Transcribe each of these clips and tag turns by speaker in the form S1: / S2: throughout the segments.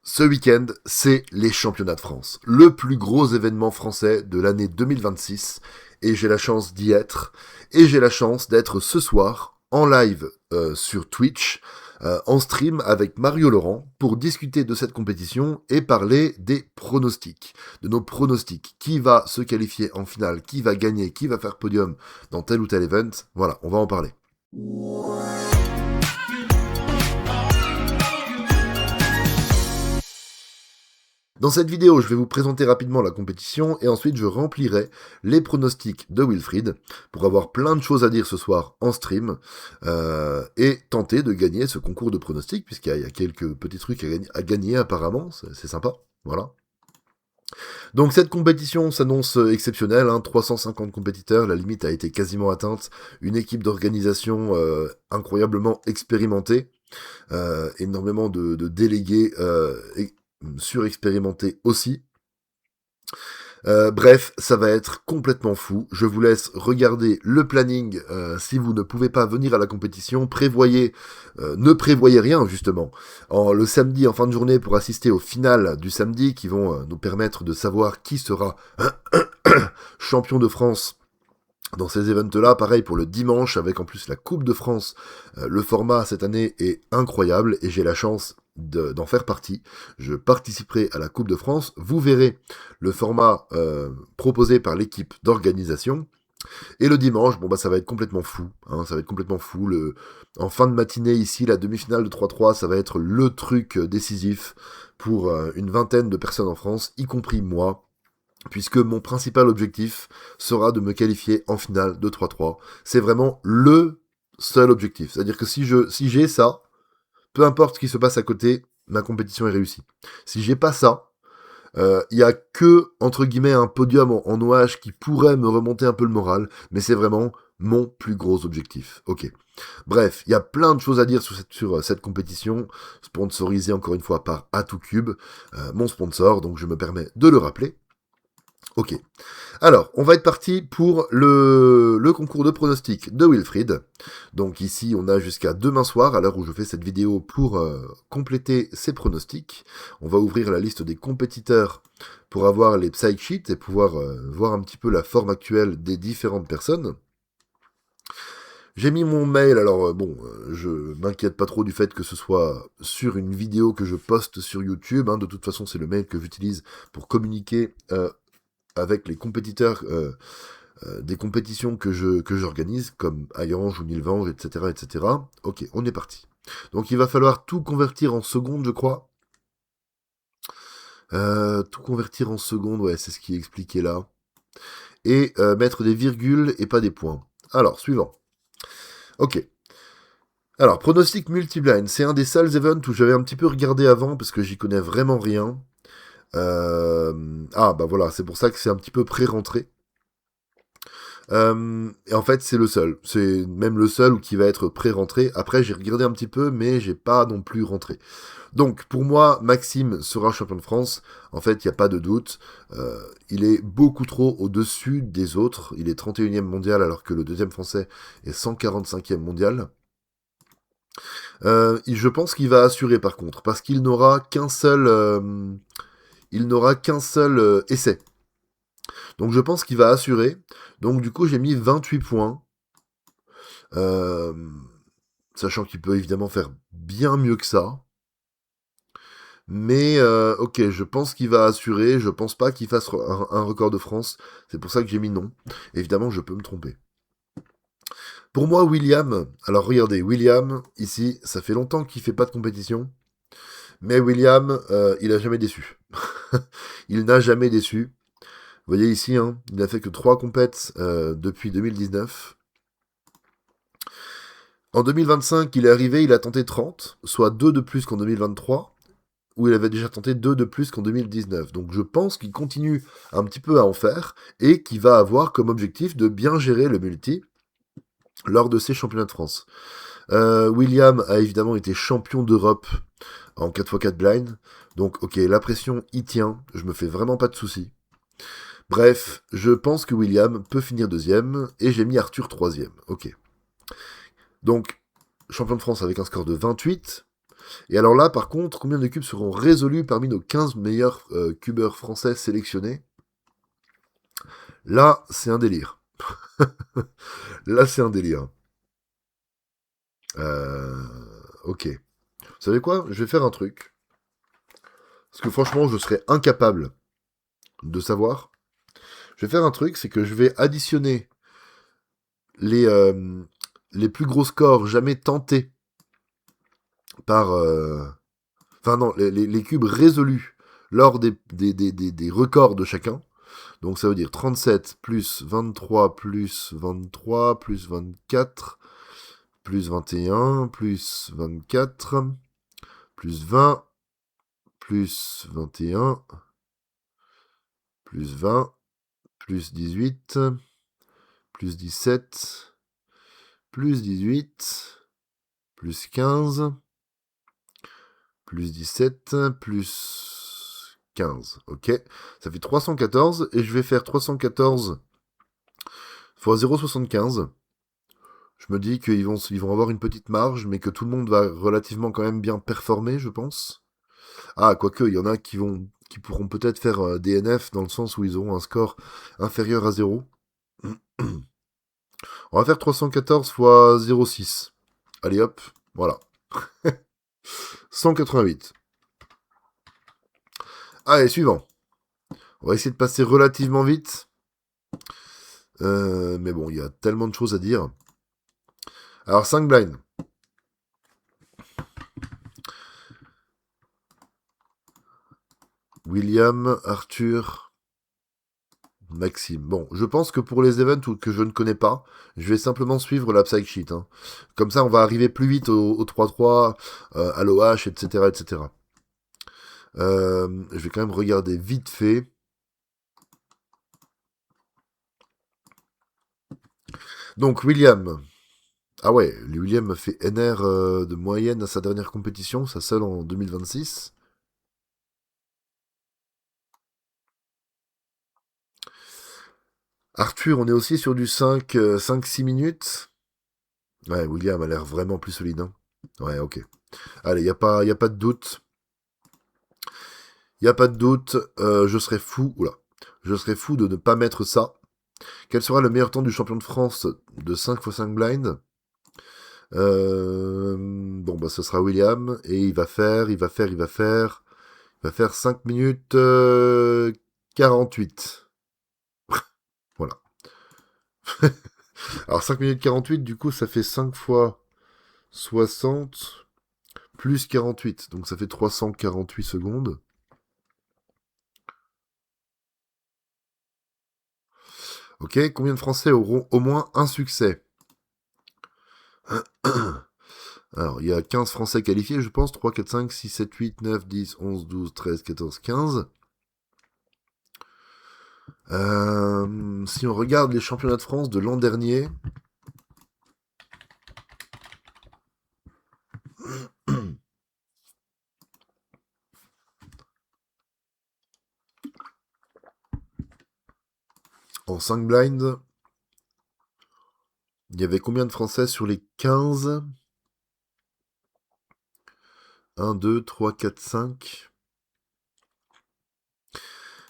S1: Ce week-end, c'est les championnats de France. Le plus gros événement français de l'année 2026. Et j'ai la chance d'y être. Et j'ai la chance d'être ce soir en live sur Twitch, en stream avec Mario Laurent pour discuter de cette compétition et parler des pronostics. De nos pronostics. Qui va se qualifier en finale, qui va gagner, qui va faire podium dans tel ou tel event. Voilà, on va en parler. Dans cette vidéo, je vais vous présenter rapidement la compétition et ensuite je remplirai les pronostics de Wilfried pour avoir plein de choses à dire ce soir en stream et tenter de gagner ce concours de pronostics puisqu'il y a quelques petits trucs à gagner apparemment, c'est sympa, voilà. Donc cette compétition s'annonce exceptionnelle, 350 compétiteurs, la limite a été quasiment atteinte, une équipe d'organisation incroyablement expérimentée, énormément de délégués surexpérimenté aussi. Bref, ça va être complètement fou. Je vous laisse regarder le planning. Si vous ne pouvez pas venir à la compétition, ne prévoyez rien justement. Le samedi en fin de journée pour assister aux finales du samedi qui vont nous permettre de savoir qui sera champion de France dans ces events-là. Pareil pour le dimanche avec en plus la Coupe de France. Le format cette année est incroyable et j'ai la chance d'en faire partie. Je participerai à la Coupe de France. Vous verrez le format proposé par l'équipe d'organisation. Et le dimanche, ça va être complètement fou. Ça va être complètement fou. En fin de matinée ici, la demi-finale de 3-3, ça va être le truc décisif pour une vingtaine de personnes en France, y compris moi. Puisque mon principal objectif sera de me qualifier en finale de 3-3. C'est vraiment le seul objectif. C'est-à-dire que si j'ai ça, peu importe ce qui se passe à côté, ma compétition est réussie. Si j'ai pas ça, il y a que, entre guillemets, un podium en OH qui pourrait me remonter un peu le moral, mais c'est vraiment mon plus gros objectif. Ok. Bref, il y a plein de choses à dire sur cette compétition, sponsorisée encore une fois par A2Cube, mon sponsor, donc je me permets de le rappeler. Ok. Alors, on va être parti pour le concours de pronostics de Wilfried. Donc ici, on a jusqu'à demain soir, à l'heure où je fais cette vidéo, pour compléter ces pronostics. On va ouvrir la liste des compétiteurs pour avoir les psych sheets et pouvoir voir un petit peu la forme actuelle des différentes personnes. J'ai mis mon mail, alors je m'inquiète pas trop du fait que ce soit sur une vidéo que je poste sur YouTube. De toute façon, c'est le mail que j'utilise pour communiquer avec les compétiteurs des compétitions que j'organise, comme Ayange ou Nilvange, etc., etc. Ok, on est parti. Donc il va falloir tout convertir en secondes, je crois. Tout convertir en secondes, ouais, c'est ce qui est expliqué là. Et mettre des virgules et pas des points. Alors, suivant. Ok. Alors, pronostic multiblind, c'est un des seuls events où j'avais un petit peu regardé avant, parce que j'y connais vraiment rien. Voilà, c'est pour ça que c'est un petit peu pré-rentré. Et en fait, c'est le seul. C'est même le seul qui va être pré-rentré. Après, j'ai regardé un petit peu, mais j'ai pas non plus rentré. Donc, pour moi, Maxime sera champion de France. En fait, il n'y a pas de doute. Il est beaucoup trop au-dessus des autres. Il est 31e mondial, alors que le deuxième français est 145e mondial. Je pense qu'il va assurer, par contre, parce qu'il n'aura qu'un seul... essai. Donc je pense qu'il va assurer. Donc du coup j'ai mis 28 points. Sachant qu'il peut évidemment faire bien mieux que ça. Mais ok, je pense qu'il va assurer. Je pense pas qu'il fasse un record de France. C'est pour ça que j'ai mis non. Évidemment je peux me tromper. Pour moi William, alors regardez, William, ici, ça fait longtemps qu'il fait pas de compétition. Mais William, il a jamais déçu. Il n'a jamais déçu. Vous voyez ici, il n'a fait que 3 compètes depuis 2019. En 2025, il est arrivé, il a tenté 30, soit 2 de plus qu'en 2023, où il avait déjà tenté 2 de plus qu'en 2019. Donc je pense qu'il continue un petit peu à en faire, et qu'il va avoir comme objectif de bien gérer le multi lors de ses championnats de France. William a évidemment été champion d'Europe en 4x4 blind, donc ok, la pression y tient, je me fais vraiment pas de soucis. Bref, je pense que William peut finir deuxième, et j'ai mis Arthur troisième. Ok. Donc, champion de France avec un score de 28. Et alors là, par contre, combien de cubes seront résolus parmi nos 15 meilleurs cubeurs français sélectionnés? Là, c'est un délire. Là, c'est un délire. Ok. Vous savez quoi? Je vais faire un truc. Parce que franchement, je serais incapable de savoir. Je vais faire un truc, c'est que je vais additionner les, euh, les plus gros scores jamais tentés par... Enfin non, les cubes résolus lors des records de chacun. Donc ça veut dire 37 plus 23 plus 23 plus 24 plus 21 plus 24 plus 20 plus 21 plus 20 plus 18 plus 17 plus 18 plus 15 plus 17 plus 15. Ok, ça fait 314 et je vais faire 314 fois 0,75. Je me dis ils vont avoir une petite marge, mais que tout le monde va relativement quand même bien performer, je pense. Ah, quoique, il y en a qui pourront peut-être faire DNF dans le sens où ils auront un score inférieur à 0. On va faire 314 fois 0,6. Allez hop, voilà. 188. Allez, suivant. On va essayer de passer relativement vite. Mais bon, il y a tellement de choses à dire. Alors, 5 blinds. William, Arthur, Maxime. Bon, je pense que pour les events que je ne connais pas, je vais simplement suivre la psych sheet. Hein. Comme ça, on va arriver plus vite au 3-3, à l'OH, etc., etc. Je vais quand même regarder vite fait. Donc, William. Ah ouais, William fait NR de moyenne à sa dernière compétition, sa seule en 2026. Arthur, on est aussi sur du 5-6 minutes. Ouais, William a l'air vraiment plus solide. Hein. Ouais, ok. Allez, y a pas de doute. Y a pas de doute. Je serais fou. Oula. Je serais fou de ne pas mettre ça. Quel sera le meilleur temps du champion de France de 5x5 blind? Bon, bah, ce sera William. Et il va faire 5 minutes 48. Voilà. Alors 5 minutes 48, du coup, ça fait 5 fois 60 plus 48. Donc ça fait 348 secondes. Ok, combien de Français auront au moins un succès? Alors, il y a 15 Français qualifiés, je pense. 3, 4, 5, 6, 7, 8, 9, 10, 11, 12, 13, 14, 15. Si on regarde les championnats de France de l'an dernier, en 5 blinds, il y avait combien de Français sur les 15? 1, 2, 3, 4, 5.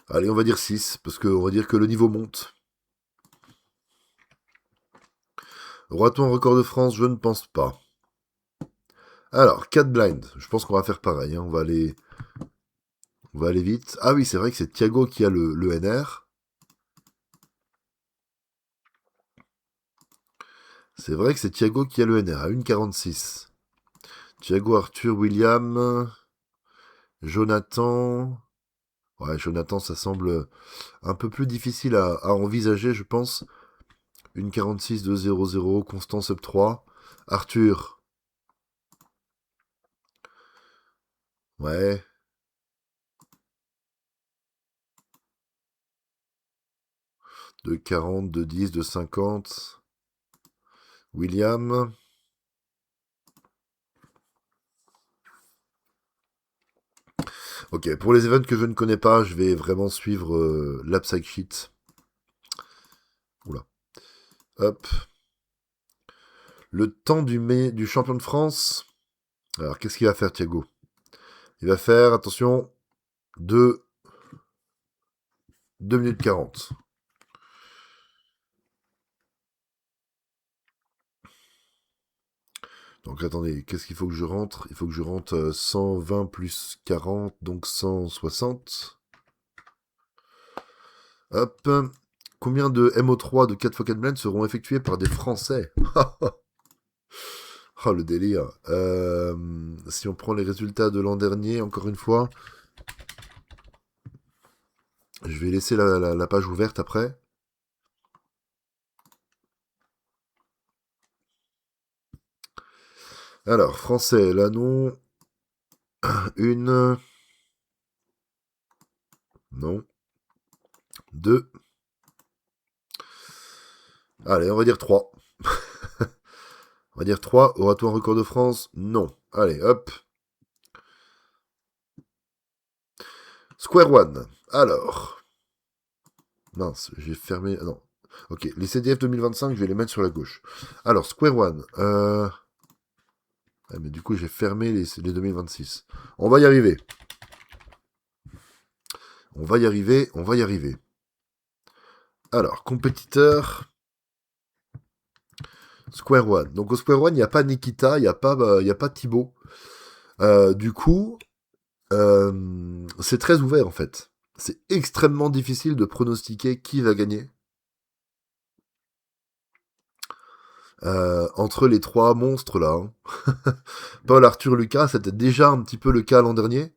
S1: Allez, on va dire 6, parce qu'on va dire que le niveau monte. Aura-t-on un record de France? Je ne pense pas. Alors, 4 blinds. Je pense qu'on va faire pareil. Hein. On va aller vite. Ah oui, c'est vrai que c'est Thiago qui a le NR. C'est vrai que c'est Thiago qui a le NR à 1,46. Thiago, Arthur, William, Jonathan. Ouais, Jonathan, ça semble un peu plus difficile à envisager, je pense. 1,46, 2,00, Constant sub 3. Arthur. Ouais. De 40, de 10, de 50. William. Ok, pour les events que je ne connais pas, je vais vraiment suivre la psych sheet. Oula. Hop. Le temps du champion de France. Alors, qu'est-ce qu'il va faire, Thiago? Il va faire, attention, 2 minutes 40. Donc attendez, qu'est-ce qu'il faut que je rentre? Il faut que je rentre 120 plus 40, donc 160. Hop. Combien de MO3 de 4x4 blend seront effectués par des Français? Oh, le délire. Si on prend les résultats de l'an dernier, encore une fois, je vais laisser la page ouverte après. Alors, Français, là non. Une. Non. Deux. Allez, on va dire 3. On va dire 3. Aura-t-on un record de France? Non. Allez, hop. Square One. Alors. Mince, j'ai fermé. Non. Ok, les CDF 2025, je vais les mettre sur la gauche. Alors, Square One. Mais du coup, j'ai fermé les 2026. On va y arriver. On va y arriver, on va y arriver. Alors, compétiteur. Square One. Donc au Square One, il n'y a pas Nikita, il n'y a pas Thibaut. Du coup, c'est très ouvert en fait. C'est extrêmement difficile de pronostiquer qui va gagner. Entre les trois monstres là. Paul, Arthur, Lucas, c'était déjà un petit peu le cas l'an dernier.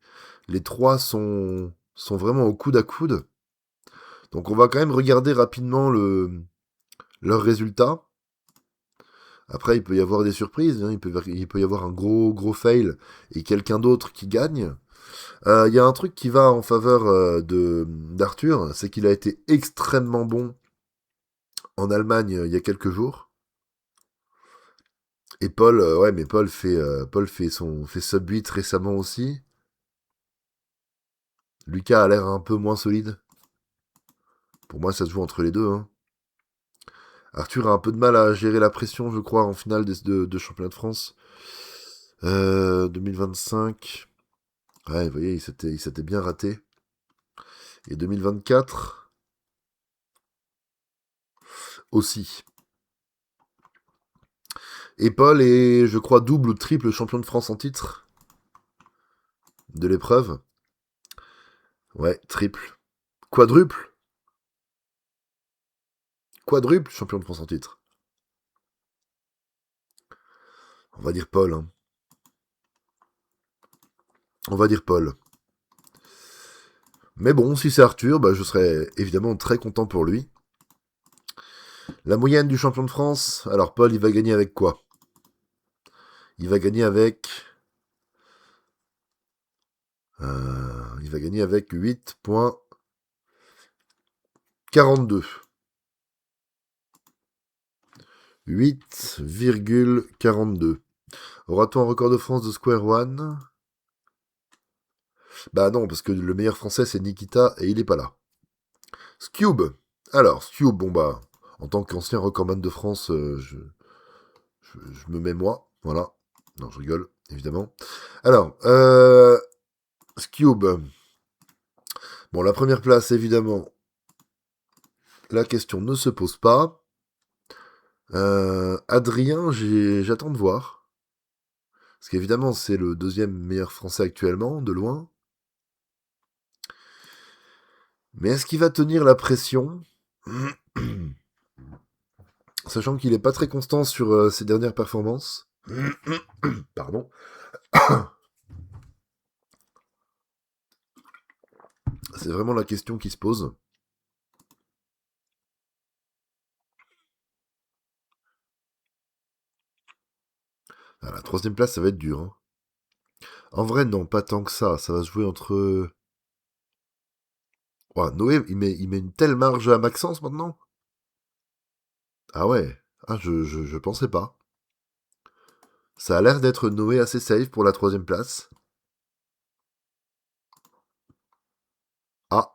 S1: Les trois sont vraiment au coude à coude. Donc on va quand même regarder rapidement leurs résultats. Après, il peut y avoir des surprises. Hein. Il peut y avoir un gros fail et quelqu'un d'autre qui gagne. Il y a un truc qui va en faveur d'Arthur, c'est qu'il a été extrêmement bon en Allemagne il y a quelques jours. Et Paul, ouais, mais Paul fait sub 8 récemment aussi. Lucas a l'air un peu moins solide. Pour moi, ça se joue entre les deux. Hein. Arthur a un peu de mal à gérer la pression, je crois, en finale de championnat de France. 2025. Ouais, vous voyez, il s'était bien raté. Et 2024 aussi. Et Paul est, je crois, double ou triple champion de France en titre de l'épreuve. Ouais, triple. Quadruple. Quadruple champion de France en titre. On va dire Paul. Hein. On va dire Paul. Mais bon, si c'est Arthur, bah, je serais évidemment très content pour lui. La moyenne du champion de France, alors Paul, il va gagner avec quoi? Il va gagner avec... il va gagner avec 8,42. 8,42. Aura-t-on un record de France de Square One? Bah non, parce que le meilleur français c'est Nikita et il est pas là. Scube. Alors, Scube, bon bah, en tant qu'ancien recordman de France, je me mets moi, voilà. Non, je rigole, évidemment. Alors, Scube. Bon, la première place, évidemment, la question ne se pose pas. Adrien, j'attends de voir. Parce qu'évidemment, c'est le deuxième meilleur français actuellement, de loin. Mais est-ce qu'il va tenir la pression? Sachant qu'il n'est pas très constant sur ses dernières performances. Pardon. C'est vraiment la question qui se pose. Ah, la troisième place, ça va être dur. Hein. En vrai, non, pas tant que ça. Ça va se jouer entre... Oh, Noé, il met une telle marge à Maxence maintenant? Ah ouais. Ah, je pensais pas. Ça a l'air d'être Noé assez safe pour la troisième place. Ah.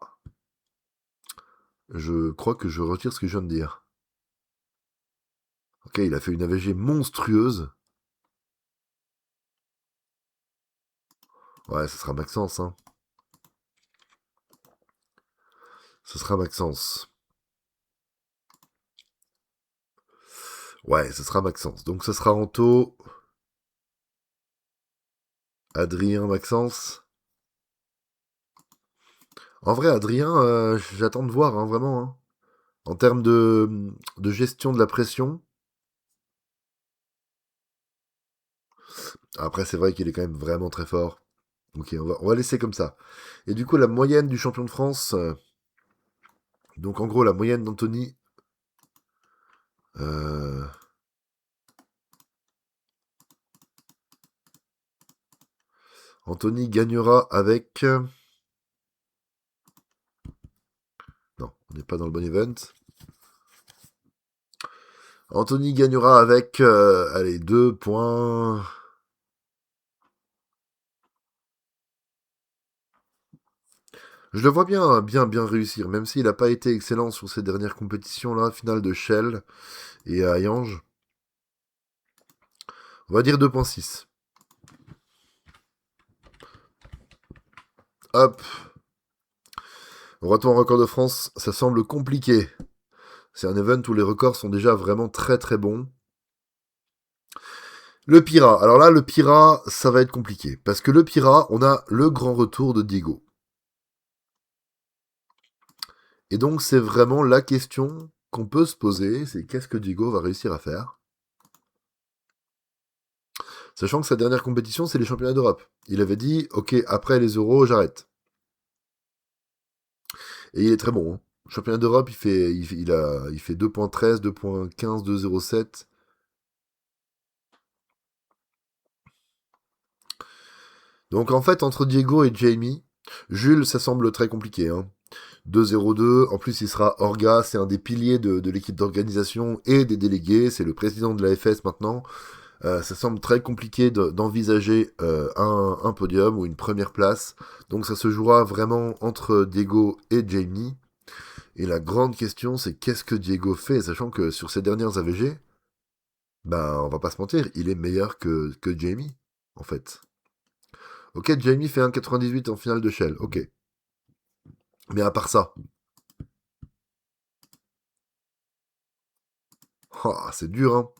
S1: Je crois que je retire ce que je viens de dire. Ok, il a fait une AVG monstrueuse. Ouais, ce sera Maxence, hein. Ce sera Maxence. Ouais, ce sera Maxence. Donc ce sera Anto, Adrien, Maxence. En vrai, Adrien, j'attends de voir, hein, vraiment. Hein. En termes de gestion de la pression. Après, c'est vrai qu'il est quand même vraiment très fort. Ok, on va laisser comme ça. Et du coup, la moyenne du champion de France. Donc en gros, la moyenne d'Anthony. euh, Anthony gagnera avec. Non, on n'est pas dans le bon event. Anthony gagnera avec. Allez, 2 points. Je le vois bien réussir, même s'il n'a pas été excellent sur ces dernières compétitions-là, finale de Shell et à Yange. On va dire 2,6. Hop. Retour en record de France, ça semble compliqué. C'est un event où les records sont déjà vraiment très très bons. Le Pira. Alors là, le Pira, ça va être compliqué. Parce que le Pira, on a le grand retour de Diego. Et donc, c'est vraiment la question qu'on peut se poser, c'est qu'est-ce que Diego va réussir à faire. Sachant que sa dernière compétition, c'est les championnats d'Europe. Il avait dit, ok, après les euros, j'arrête. Et il est très bon. Hein. Championnat d'Europe, il fait 2.13, 2.15, 2.07. Donc en fait, entre Diego et Jamie, Jules, ça semble très compliqué. Hein. 2-0-2. En plus, il sera Orga, c'est un des piliers de l'équipe d'organisation et des délégués. C'est le président de la FS maintenant. Ça semble très compliqué d'envisager un podium ou une première place. Donc ça se jouera vraiment entre Diego et Jamie. Et la grande question, c'est qu'est-ce que Diego fait, sachant que sur ses dernières AVG, bah on va pas se mentir, il est meilleur que Jamie, en fait. Ok, Jamie fait 1,98 en finale de Shell, ok. Mais à part ça, c'est dur, hein.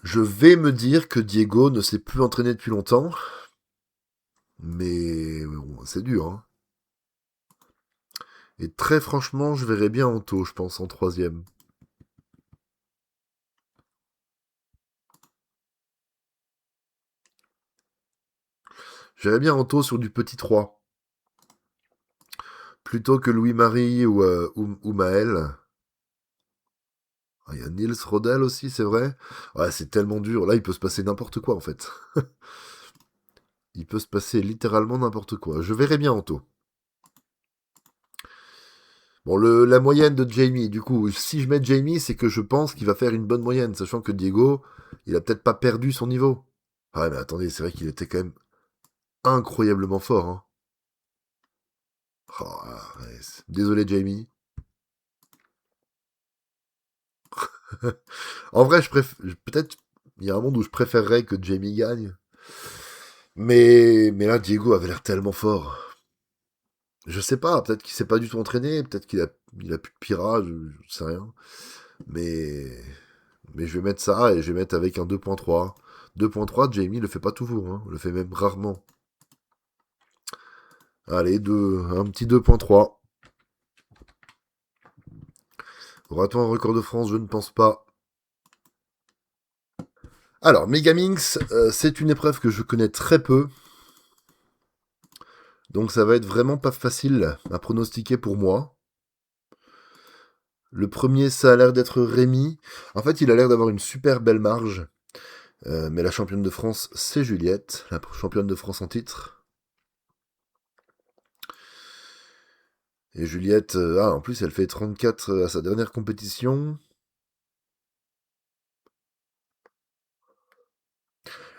S1: Je vais me dire que Diego ne s'est plus entraîné depuis longtemps, mais bon, c'est dur, hein. Et très franchement, je verrais bien Anto, je pense, en troisième. Je verrais bien Anto sur du petit 3, plutôt que Louis-Marie ou Maël. Ah, il y a Nils Rodel aussi, c'est vrai. Ouais, c'est tellement dur. Là, il peut se passer n'importe quoi, en fait. Il peut se passer littéralement n'importe quoi. Je verrais bien Anto. Bon, la moyenne de Jamie, du coup, si je mets Jamie, c'est que je pense qu'il va faire une bonne moyenne, sachant que Diego, il a peut-être pas perdu son niveau. Ah ouais, mais attendez, c'est vrai qu'il était quand même incroyablement fort. Hein. Ouais, désolé, Jamie. En vrai, peut-être, il y a un monde où je préférerais que Jamie gagne. Mais là, Diego avait l'air tellement fort. Je sais pas, peut-être qu'il s'est pas du tout entraîné, peut-être qu'il a plus de pirage, je sais rien. Mais, mais je vais mettre ça et je vais mettre avec un 2.3. 2.3, Jamie le fait pas toujours, hein, le fait même rarement. Allez, un petit 2.3. Aura-t-on un record de France? Je ne pense pas. Alors, Megaminx, c'est une épreuve que je connais très peu. Donc ça va être vraiment pas facile à pronostiquer pour moi. Le premier, ça a l'air d'être Rémi. En fait, il a l'air d'avoir une super belle marge. Mais la championne de France, c'est Juliette, la championne de France en titre. Et Juliette, en plus, elle fait 34 à sa dernière compétition.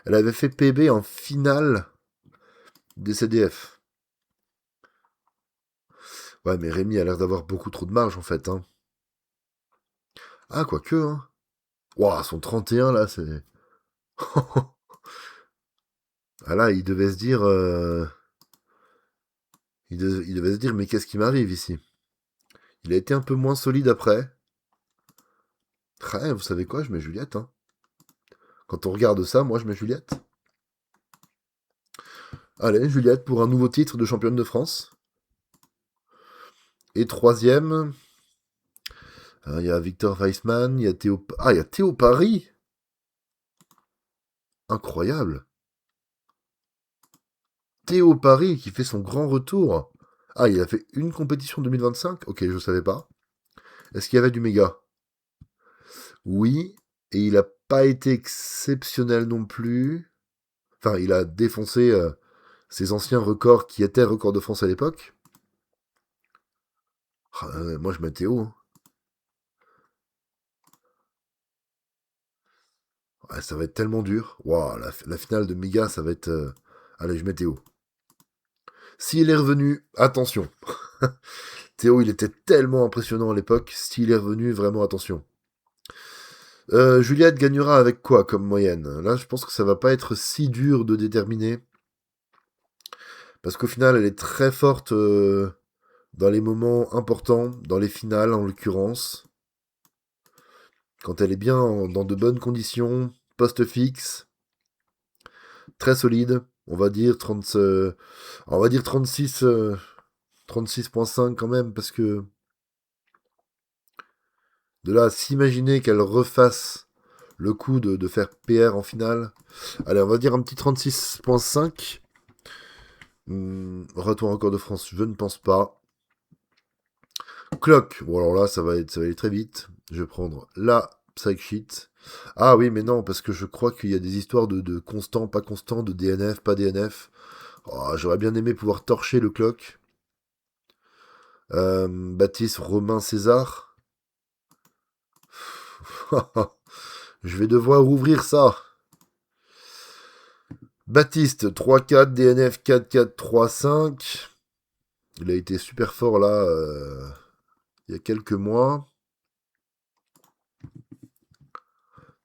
S1: Elle avait fait PB en finale des CDF. Ouais, mais Rémi a l'air d'avoir beaucoup trop de marge, en fait. Hein. Ah, quoique, hein. Ouah, son 31, là, c'est... Ah là, il devait se dire... il devait se dire, mais qu'est-ce qui m'arrive ici? Il a été un peu moins solide après. Ouais, vous savez quoi, je mets Juliette. Hein. Quand on regarde ça, moi je mets Juliette. Allez, Juliette pour un nouveau titre de championne de France. Et troisième, il y a Victor Weissman, il y a Théo... Ah, il y a Théo Paris. Incroyable. Théo Paris qui fait son grand retour. Ah, il a fait une compétition 2025. Ok, je savais pas. Est-ce qu'il y avait du méga? Oui, et il a pas été exceptionnel non plus. Enfin, il a défoncé ses anciens records qui étaient records de France à l'époque. Ah, moi, je mets Théo. Hein. Ouais, ça va être tellement dur. Waouh, la finale de méga, ça va être... Allez, je mets Théo. S'il est revenu, attention. Théo, il était tellement impressionnant à l'époque. S'il est revenu, vraiment attention. Juliette gagnera avec quoi comme moyenne? Là, je pense que ça va pas être si dur de déterminer. Parce qu'au final, elle est très forte dans les moments importants, dans les finales en l'occurrence. Quand elle est bien dans de bonnes conditions, poste fixe, très solide. On va dire 30, on va dire 36, 36,5 quand même, parce que de là à s'imaginer qu'elle refasse le coup de faire PR en finale. Allez, on va dire un petit 36,5. Retour encore de France, je ne pense pas. Clock, bon alors là, ça va aller très vite. Je vais prendre la Psych Sheet. Ah oui, mais non, parce que je crois qu'il y a des histoires de constant, pas constant, de DNF, pas DNF. Oh, j'aurais bien aimé pouvoir torcher le clock. Baptiste Romain César. Je vais devoir ouvrir ça. Baptiste 3-4, DNF 4-4, 3-5. Il a été super fort là il y a quelques mois.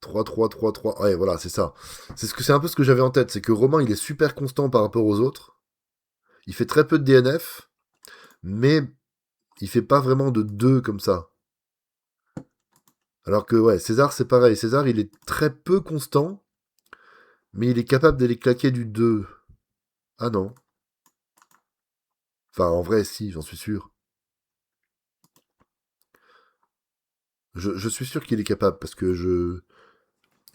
S1: 3-3, 3-3. Ouais, voilà, c'est ça. C'est un peu ce que j'avais en tête. C'est que Romain, il est super constant par rapport aux autres. Il fait très peu de DNF, mais il fait pas vraiment de 2 comme ça. Alors que, ouais, César, c'est pareil. César, il est très peu constant, mais il est capable d'aller claquer du 2. Ah non. Enfin, en vrai, si, j'en suis sûr. Je suis sûr qu'il est capable, parce que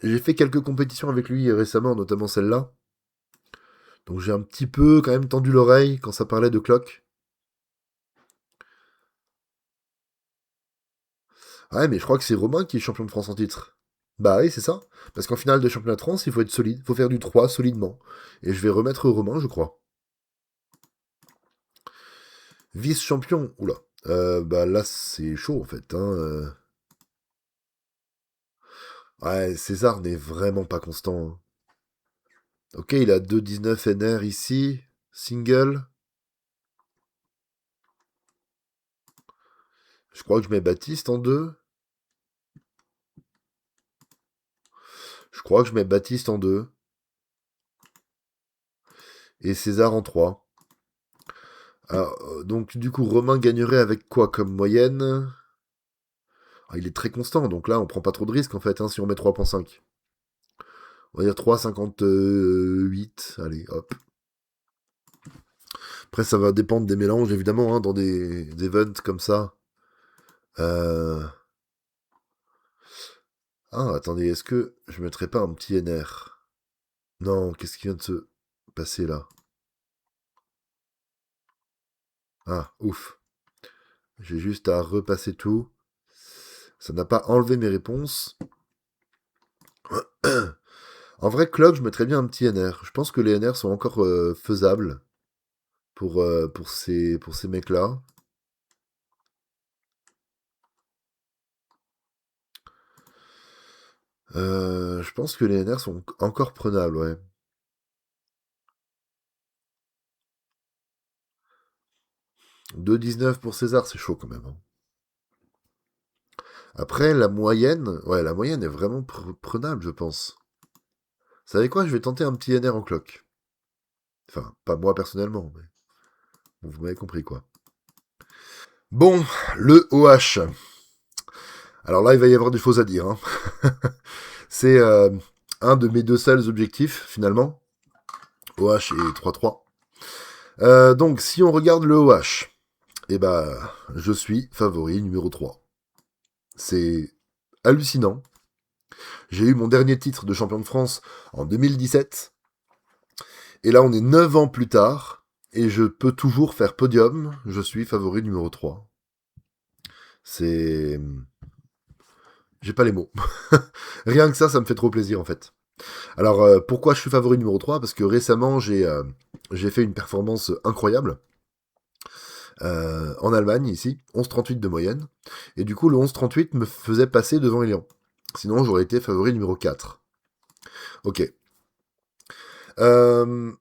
S1: j'ai fait quelques compétitions avec lui récemment, notamment celle-là. Donc j'ai un petit peu quand même tendu l'oreille quand ça parlait de clock. Ouais, mais je crois que c'est Romain qui est champion de France en titre. Bah oui, c'est ça. Parce qu'en finale de championnat de France, il faut être solide. Il faut faire du 3 solidement. Et je vais remettre Romain, je crois. Vice-champion. Oula. Bah là, c'est chaud en fait. Hein. Ouais, César n'est vraiment pas constant. Hein. Ok, il a 2,19 NR ici. Single. Je crois que je mets Baptiste en 2. Je crois que je mets Baptiste en 2. Et César en 3. Alors, donc du coup, Romain gagnerait avec quoi comme moyenne? Ah, il est très constant, donc là, on prend pas trop de risques en fait, hein, si on met 3,5. On va dire 3,58. Allez, hop. Après, ça va dépendre des mélanges, évidemment, hein, dans des events comme ça. Euh... Ah, attendez, est-ce que je mettrais pas un petit NR? Non, qu'est-ce qui vient de se passer là? Ah, ouf. J'ai juste à repasser tout. Ça n'a pas enlevé mes réponses. En vrai, Clock, je mettrais bien un petit NR. Je pense que les NR sont encore faisables pour ces mecs-là. Je pense que les NR sont encore prenables, ouais. 2,19 pour César, c'est chaud quand même. Hein. Après, la moyenne est vraiment prenable, je pense. Vous savez quoi? Je vais tenter un petit NR en clock. Enfin, pas moi personnellement, mais bon, vous m'avez compris quoi. Bon, le OH. Alors là, il va y avoir des choses à dire. Hein. C'est un de mes deux seuls objectifs, finalement. OH et 3-3. Donc, si on regarde le OH, eh ben, je suis favori numéro 3. C'est hallucinant. J'ai eu mon dernier titre de champion de France en 2017. Et là, on est 9 ans plus tard. Et je peux toujours faire podium. Je suis favori numéro 3. C'est... J'ai pas les mots. Rien que ça me fait trop plaisir en fait. Alors, pourquoi je suis favori numéro 3? Parce que récemment, j'ai fait une performance incroyable. En Allemagne, ici, 11,38 de moyenne. Et du coup, le 11,38 me faisait passer devant Elian. Sinon, j'aurais été favori numéro 4. Ok. Euh,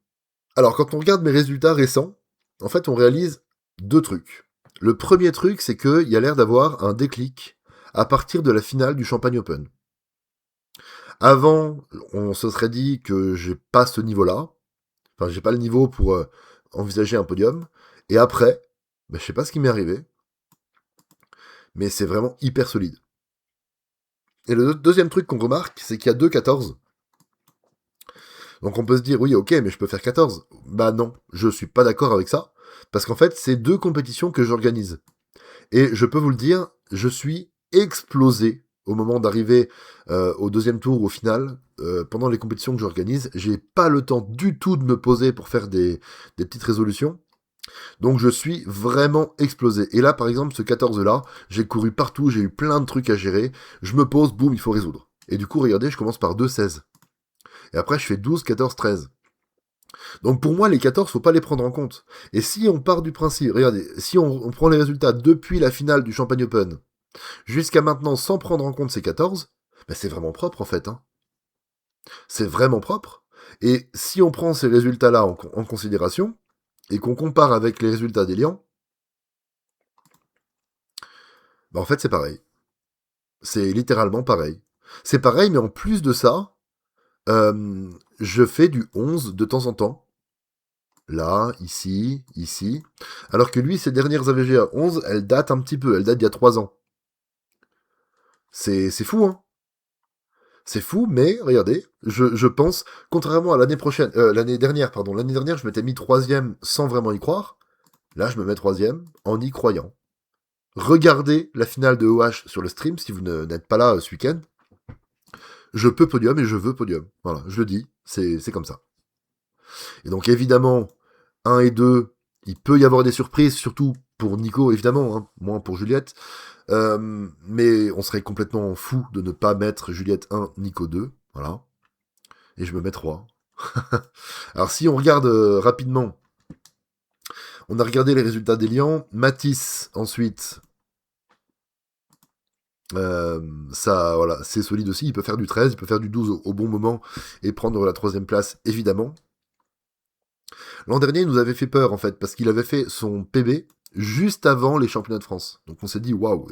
S1: alors, quand on regarde mes résultats récents, en fait, on réalise deux trucs. Le premier truc, c'est qu'il y a l'air d'avoir un déclic à partir de la finale du Champagne Open. Avant, on se serait dit que j'ai pas ce niveau-là. Enfin, j'ai pas le niveau pour envisager un podium. Et après, je sais pas ce qui m'est arrivé, mais c'est vraiment hyper solide. Et le deuxième truc qu'on remarque, c'est qu'il y a 2-14. Donc on peut se dire, oui, ok, mais je peux faire 14. Bah non, je suis pas d'accord avec ça. Parce qu'en fait, c'est deux compétitions que j'organise. Et je peux vous le dire, je suis explosé au moment d'arriver au deuxième tour, au final, pendant les compétitions que j'organise. J'ai pas le temps du tout de me poser pour faire des petites résolutions. Donc je suis vraiment explosé. Et là, par exemple, ce 14-là, j'ai couru partout, j'ai eu plein de trucs à gérer. Je me pose, boum, il faut résoudre. Et du coup, regardez, je commence par 2-16. Et après, je fais 12, 14, 13. Donc pour moi, les 14, faut pas les prendre en compte. Et si on part du principe, regardez, si on prend les résultats depuis la finale du Champagne Open jusqu'à maintenant sans prendre en compte ces 14, c'est vraiment propre en fait. Hein. C'est vraiment propre. Et si on prend ces résultats-là en considération, et qu'on compare avec les résultats d'Elian, en fait c'est pareil. C'est littéralement pareil. C'est pareil, mais en plus de ça, je fais du 11 de temps en temps. Là, ici, ici. Alors que lui, ses dernières AVG à 11, elles datent un petit peu. Elles datent d'il y a 3 ans. C'est fou, hein. C'est fou, mais regardez, je pense, contrairement à l'année dernière, pardon, l'année dernière, je m'étais mis troisième sans vraiment y croire. Là, je me mets troisième en y croyant. Regardez la finale de OH sur le stream si vous n'êtes pas là ce week-end. Je peux podium et je veux podium. Voilà, je le dis, c'est comme ça. Et donc évidemment, 1 et 2, il peut y avoir des surprises, surtout pour Nico, évidemment, hein, moins pour Juliette. Mais on serait complètement fou de ne pas mettre Juliette 1, Nico 2. Voilà. Et je me mets 3. Alors si on regarde rapidement, on a regardé les résultats d'Elian. Matisse, ensuite, ça, voilà, c'est solide aussi. Il peut faire du 13, il peut faire du 12 au bon moment et prendre la troisième place, évidemment. L'an dernier, il nous avait fait peur, en fait, parce qu'il avait fait son PB juste avant les championnats de France. Donc on s'est dit, waouh,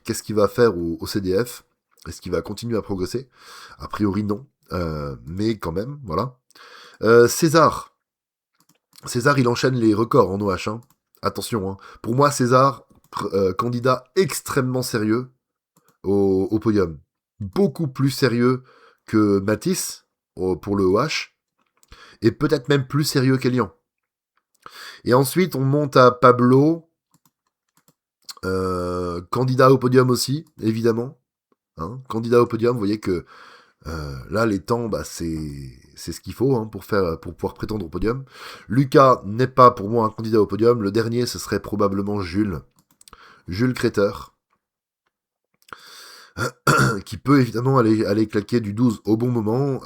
S1: qu'est-ce qu'il va faire au CDF? Est-ce qu'il va continuer à progresser? A priori, non. Mais quand même, voilà. César. César, il enchaîne les records en OH. Hein. Attention, hein. Pour moi, César, candidat extrêmement sérieux au podium. Beaucoup plus sérieux que Matisse pour le OH. Et peut-être même plus sérieux qu'Elian. Et ensuite, on monte à Pablo, candidat au podium aussi, évidemment. Hein, candidat au podium, vous voyez que là, les temps, c'est ce qu'il faut hein, pour pouvoir prétendre au podium. Lucas n'est pas pour moi un candidat au podium. Le dernier, ce serait probablement Jules. Jules Créteur. Qui peut évidemment aller claquer du 12 au bon moment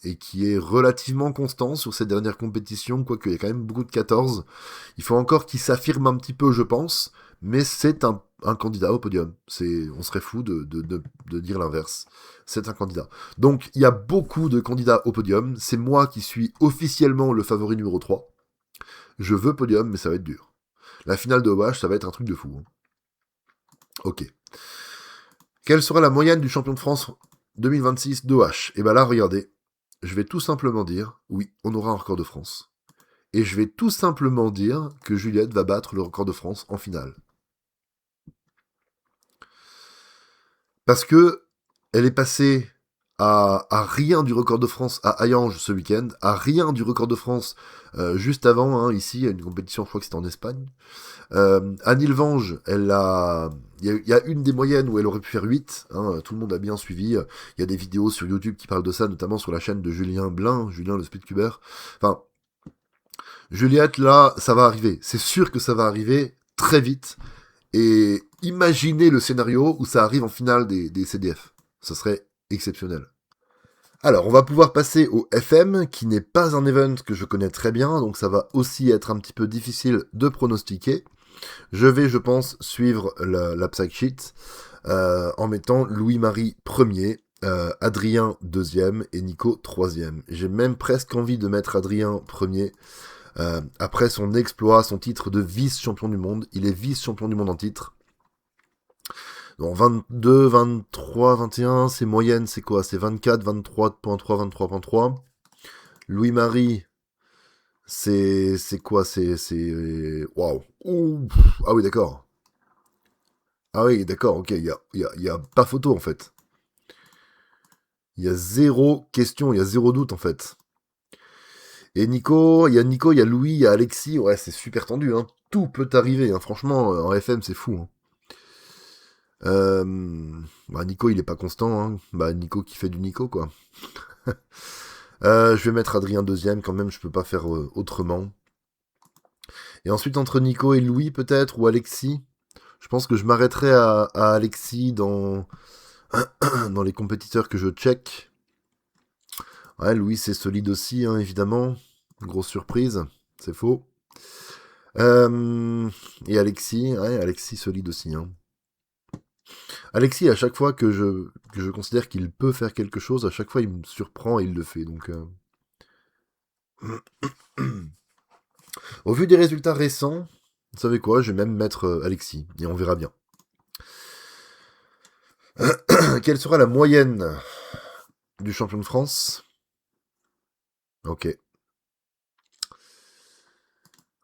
S1: et qui est relativement constant sur ces dernières compétitions, quoique il y a quand même beaucoup de 14. Il faut encore qu'il s'affirme un petit peu, je pense, mais c'est un candidat au podium. On serait fou de dire l'inverse. C'est un candidat. Donc il y a beaucoup de candidats au podium. C'est moi qui suis officiellement le favori numéro 3. Je veux podium, mais ça va être dur. La finale de OH, ça va être un truc de fou. Hein. Ok. Quelle sera la moyenne du champion de France 2026 d'OH? Et ben là, regardez, je vais tout simplement dire, oui, on aura un record de France. et je vais tout simplement dire que Juliette va battre le record de France en finale. Parce que elle est passée à rien du record de France à Hayange ce week-end, à rien du record de France juste avant, hein, ici, à une compétition, je crois que c'était en Espagne. Anne Vange, il y a une des moyennes où elle aurait pu faire 8, hein, tout le monde a bien suivi. Il y a des vidéos sur YouTube qui parlent de ça, notamment sur la chaîne de Julien Blin, Julien le speedcuber. Enfin, Juliette, là, ça va arriver. C'est sûr que ça va arriver très vite. Et imaginez le scénario où ça arrive en finale des CDF. Ce serait exceptionnel. Alors, on va pouvoir passer au FM, qui n'est pas un event que je connais très bien, donc ça va aussi être un petit peu difficile de pronostiquer. Je vais, je pense, suivre la Psych Sheet en mettant Louis-Marie premier, Adrien deuxième et Nico troisième. J'ai même presque envie de mettre Adrien premier. Après son exploit, son titre de vice-champion du monde, il est vice-champion du monde en titre. Donc 22, 23, 21, c'est moyenne, c'est quoi? C'est 24, 23.3, 23.3. Louis-Marie, c'est quoi? Waouh. Ah oui, d'accord. Ah oui, d'accord, ok, y a pas photo en fait. Il y a zéro question, il y a zéro doute en fait. Et Nico, il y a Louis, il y a Alexis, ouais, c'est super tendu, hein. Tout peut arriver, hein. Franchement, en FM, c'est fou. Hein. Nico, il est pas constant, hein. Bah, Nico qui fait du Nico, quoi. Je vais mettre Adrien deuxième, quand même, je peux pas faire autrement. Et ensuite, entre Nico et Louis, peut-être, ou Alexis, je pense que je m'arrêterai à Alexis dans, dans les compétiteurs que je check. Ouais, Louis, c'est solide aussi, hein, évidemment. Grosse surprise, c'est faux. Et Alexis, ouais, Alexis solide aussi. Hein. Alexis, à chaque fois que je considère qu'il peut faire quelque chose, à chaque fois il me surprend et il le fait. Donc, au vu des résultats récents, vous savez quoi, je vais même mettre Alexis et on verra bien. Quelle sera la moyenne du champion de France? Ok.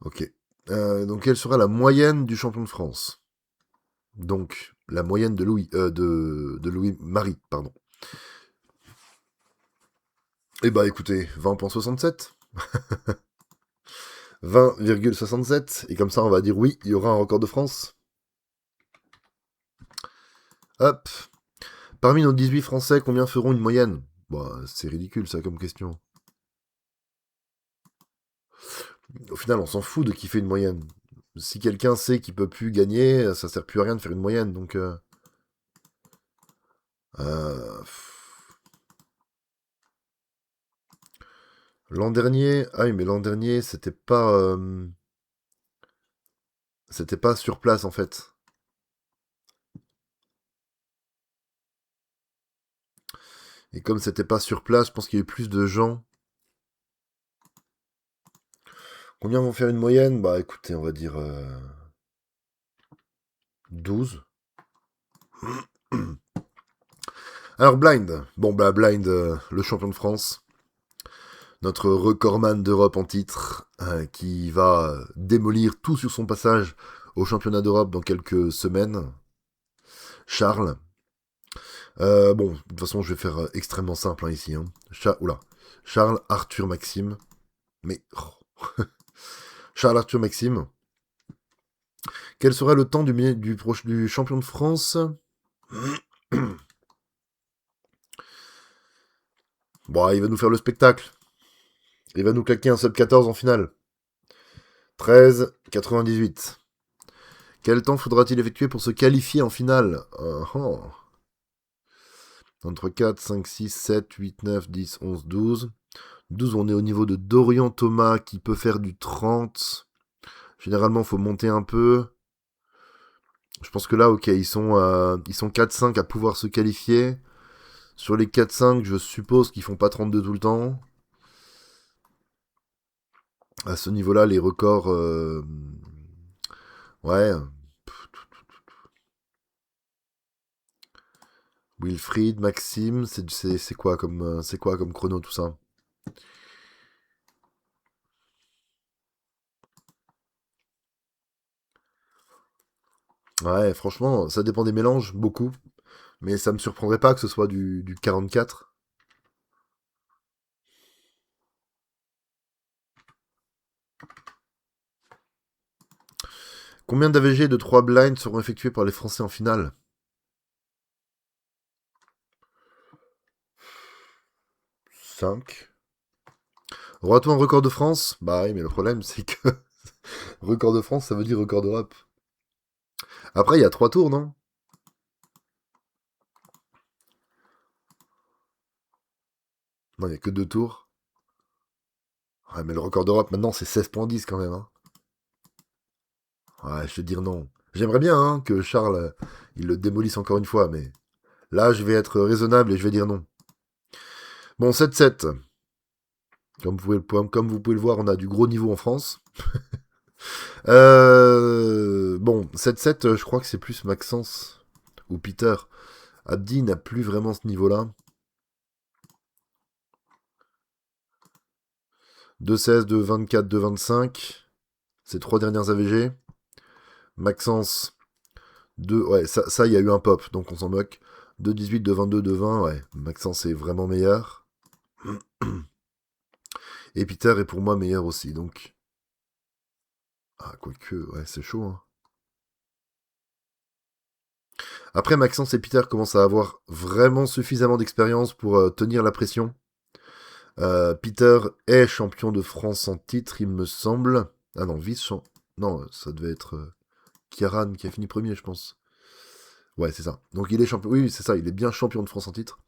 S1: Ok. Donc, quelle sera la moyenne du champion de France? Donc, la moyenne de de Louis-Marie, pardon. Eh bah écoutez, 20.67. 20,67. Et comme ça, on va dire oui, il y aura un record de France. Hop. Parmi nos 18 Français, combien feront une moyenne? Bah, c'est ridicule ça comme question. Au final, on s'en fout de qui fait une moyenne. Si quelqu'un sait qu'il peut plus gagner, ça sert plus à rien de faire une moyenne. Donc, euh, l'an dernier, ah oui, mais l'an dernier, c'était pas sur place en fait. Et comme c'était pas sur place, je pense qu'il y a eu plus de gens. Combien vont faire une moyenne? Bah écoutez, on va dire 12. Alors Blind, bon bah Blind, le champion de France, notre recordman d'Europe en titre, qui va démolir tout sur son passage au championnat d'Europe dans quelques semaines. Charles. Bon, de toute façon, je vais faire extrêmement simple hein, ici. Hein. Oula. Charles Arthur Maxime. Mais. Oh. Charles Arthur Maxime. Quel sera le temps du champion de France? Bon, il va nous faire le spectacle. Il va nous claquer un sub 14 en finale. 13,98. Quel temps faudra-t-il effectuer pour se qualifier en finale? Entre 4, 5, 6, 7, 8, 9, 10, 11, 12. 12, on est au niveau de Dorian Thomas qui peut faire du 30. Généralement, il faut monter un peu. Je pense que là, ok, ils sont 4-5 à pouvoir se qualifier. Sur les 4-5, je suppose qu'ils font pas 32 tout le temps. À ce niveau-là, les records... ouais. Wilfried, Maxime, c'est quoi comme chrono tout ça? Ouais, franchement, ça dépend des mélanges, beaucoup. Mais ça me surprendrait pas que ce soit du 44. Combien d'AVG de 3 blinds seront effectués par les Français en finale? 5. Aura-t-on un record de France? Bah oui, mais le problème, c'est que record de France, ça veut dire record d'Europe. Après, il y a 3 tours, non? Non, il n'y a que 2 tours. Ouais, mais le record d'Europe, maintenant, c'est 16,10 quand même. Hein. Ouais, je vais dire non. J'aimerais bien hein, que Charles, il le démolisse encore une fois, mais là, je vais être raisonnable et je vais dire non. Bon, 7-7. Comme vous pouvez le voir, on a du gros niveau en France. Bon, 7-7, je crois que c'est plus Maxence ou Peter. Abdi n'a plus vraiment ce niveau-là. 2-16, 2-24, 2-25. Ces 3 dernières AVG. Maxence, 2. Ouais, ça, il y a eu un pop, donc on s'en moque. 2-18, 2-22, 2-20. Ouais, Maxence est vraiment meilleur. Et Peter est pour moi meilleur aussi, donc. Ah, quoique, ouais, c'est chaud. Hein. Après, Maxence et Peter commencent à avoir vraiment suffisamment d'expérience pour tenir la pression. Peter est champion de France en titre, il me semble. Ah non, vice-champion. Non, ça devait être Kiaran qui a fini premier, je pense. Ouais, c'est ça. Donc il est champion. Oui, c'est ça, il est bien champion de France en titre.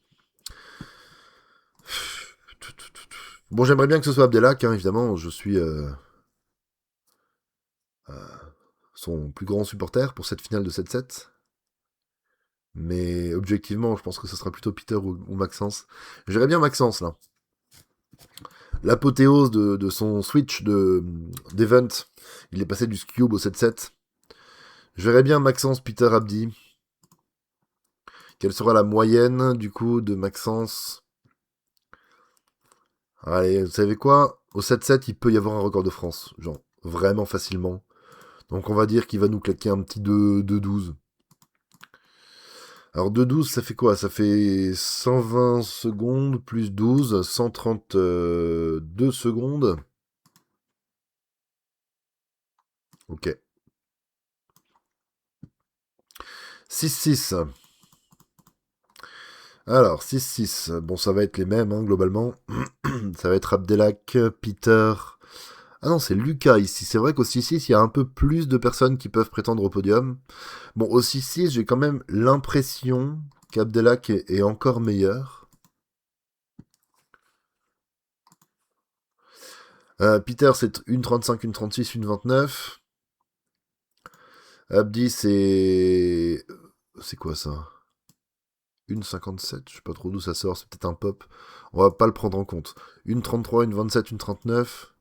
S1: Bon, j'aimerais bien que ce soit Abdelak, hein, évidemment. Je suis son plus grand supporter pour cette finale de 7-7. Mais objectivement, je pense que ce sera plutôt Peter ou Maxence. J'irais bien Maxence, là. L'apothéose de son switch d'event. Il est passé du Cube au 7-7. Je verrais bien Maxence, Peter, Abdi. Quelle sera la moyenne, du coup, de Maxence? Allez, vous savez quoi? Au 7-7, il peut y avoir un record de France. Genre, vraiment facilement. Donc on va dire qu'il va nous claquer un petit 2-12. Alors 2-12, ça fait quoi? Ça fait 120 secondes plus 12, 132 secondes. Ok. 6-6. Alors, 6-6. Bon, ça va être les mêmes, hein, globalement. Ça va être Abdelak, Peter. Ah non, c'est Lucas ici. C'est vrai qu'au 6-6, il y a un peu plus de personnes qui peuvent prétendre au podium. Bon, au 6-6, j'ai quand même l'impression qu'Abdelak est encore meilleur. Peter, c'est une 35, une 36, une 29. Abdi, c'est. C'est quoi ça? Une 57, je sais pas trop d'où ça sort, c'est peut-être un pop. On va pas le prendre en compte. Une 33, une 27, une 39.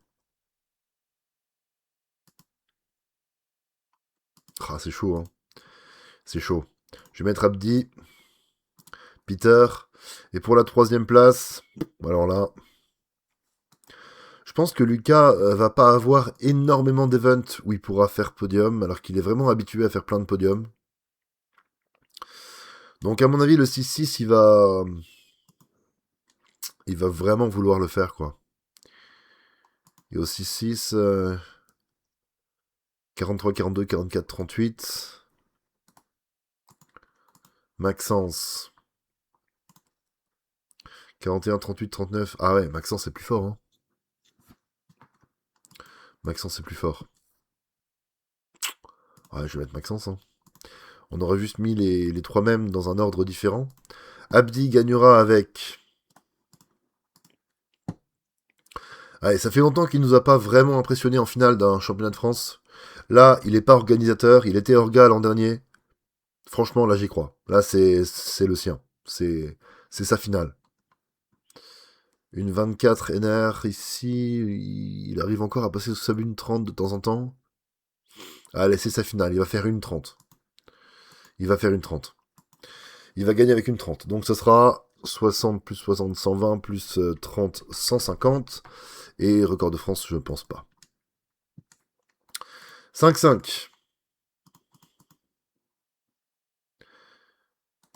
S1: Ah, c'est chaud, hein. C'est chaud. Je vais mettre Abdi, Peter. Et pour la troisième place, alors là, je pense que Lucas va pas avoir énormément d'events où il pourra faire podium, alors qu'il est vraiment habitué à faire plein de podiums. Donc à mon avis, le 6-6, il va vraiment vouloir le faire, quoi. Et au 6-6, 43, 42, 44, 38. Maxence, 41, 38, 39. Ah ouais, Maxence c'est plus fort, hein. Maxence c'est plus fort. Ouais, je vais mettre Maxence, hein. On aurait juste mis les trois mêmes dans un ordre différent. Abdi gagnera avec. Allez, ça fait longtemps qu'il nous a pas vraiment impressionné en finale d'un championnat de France. Là, il est pas organisateur, il était orga l'an dernier. Franchement, là, j'y crois. Là, c'est le sien. C'est sa finale. Une 24 NR ici, il arrive encore à passer sous sa une 30 de temps en temps. Allez, c'est sa finale, il va faire une 30. Il va faire une 30. Il va gagner avec une 30. Donc ce sera 60 plus 60, 120 plus 30, 150. Et record de France, je ne pense pas. 5-5.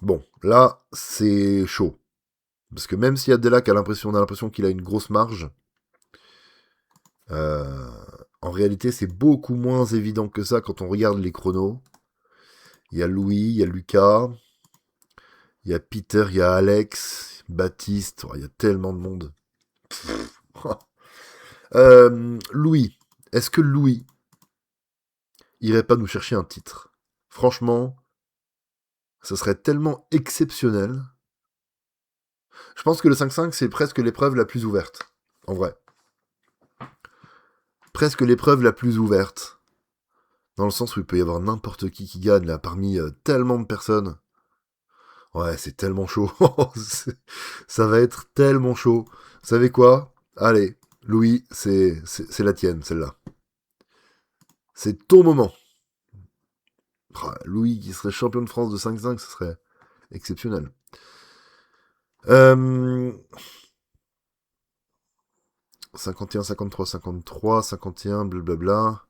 S1: Bon, là, c'est chaud. Parce que même si Abdelak on a l'impression qu'il a une grosse marge, euh, en réalité, c'est beaucoup moins évident que ça quand on regarde les chronos. Il y a Louis, il y a Lucas, il y a Peter, il y a Alex, Baptiste, oh, il y a tellement de monde. Louis, est-ce que Louis irait pas nous chercher un titre? Franchement, ce serait tellement exceptionnel. Je pense que le 5-5, c'est presque l'épreuve la plus ouverte. En vrai. Presque l'épreuve la plus ouverte. Dans le sens où il peut y avoir n'importe qui gagne, là, parmi tellement de personnes. Ouais, c'est tellement chaud. Ça va être tellement chaud. Vous savez quoi? Allez, Louis, c'est la tienne, celle-là. C'est ton moment. Louis qui serait champion de France de 5-5, ce serait exceptionnel. 51, 53, 53, 51, blablabla.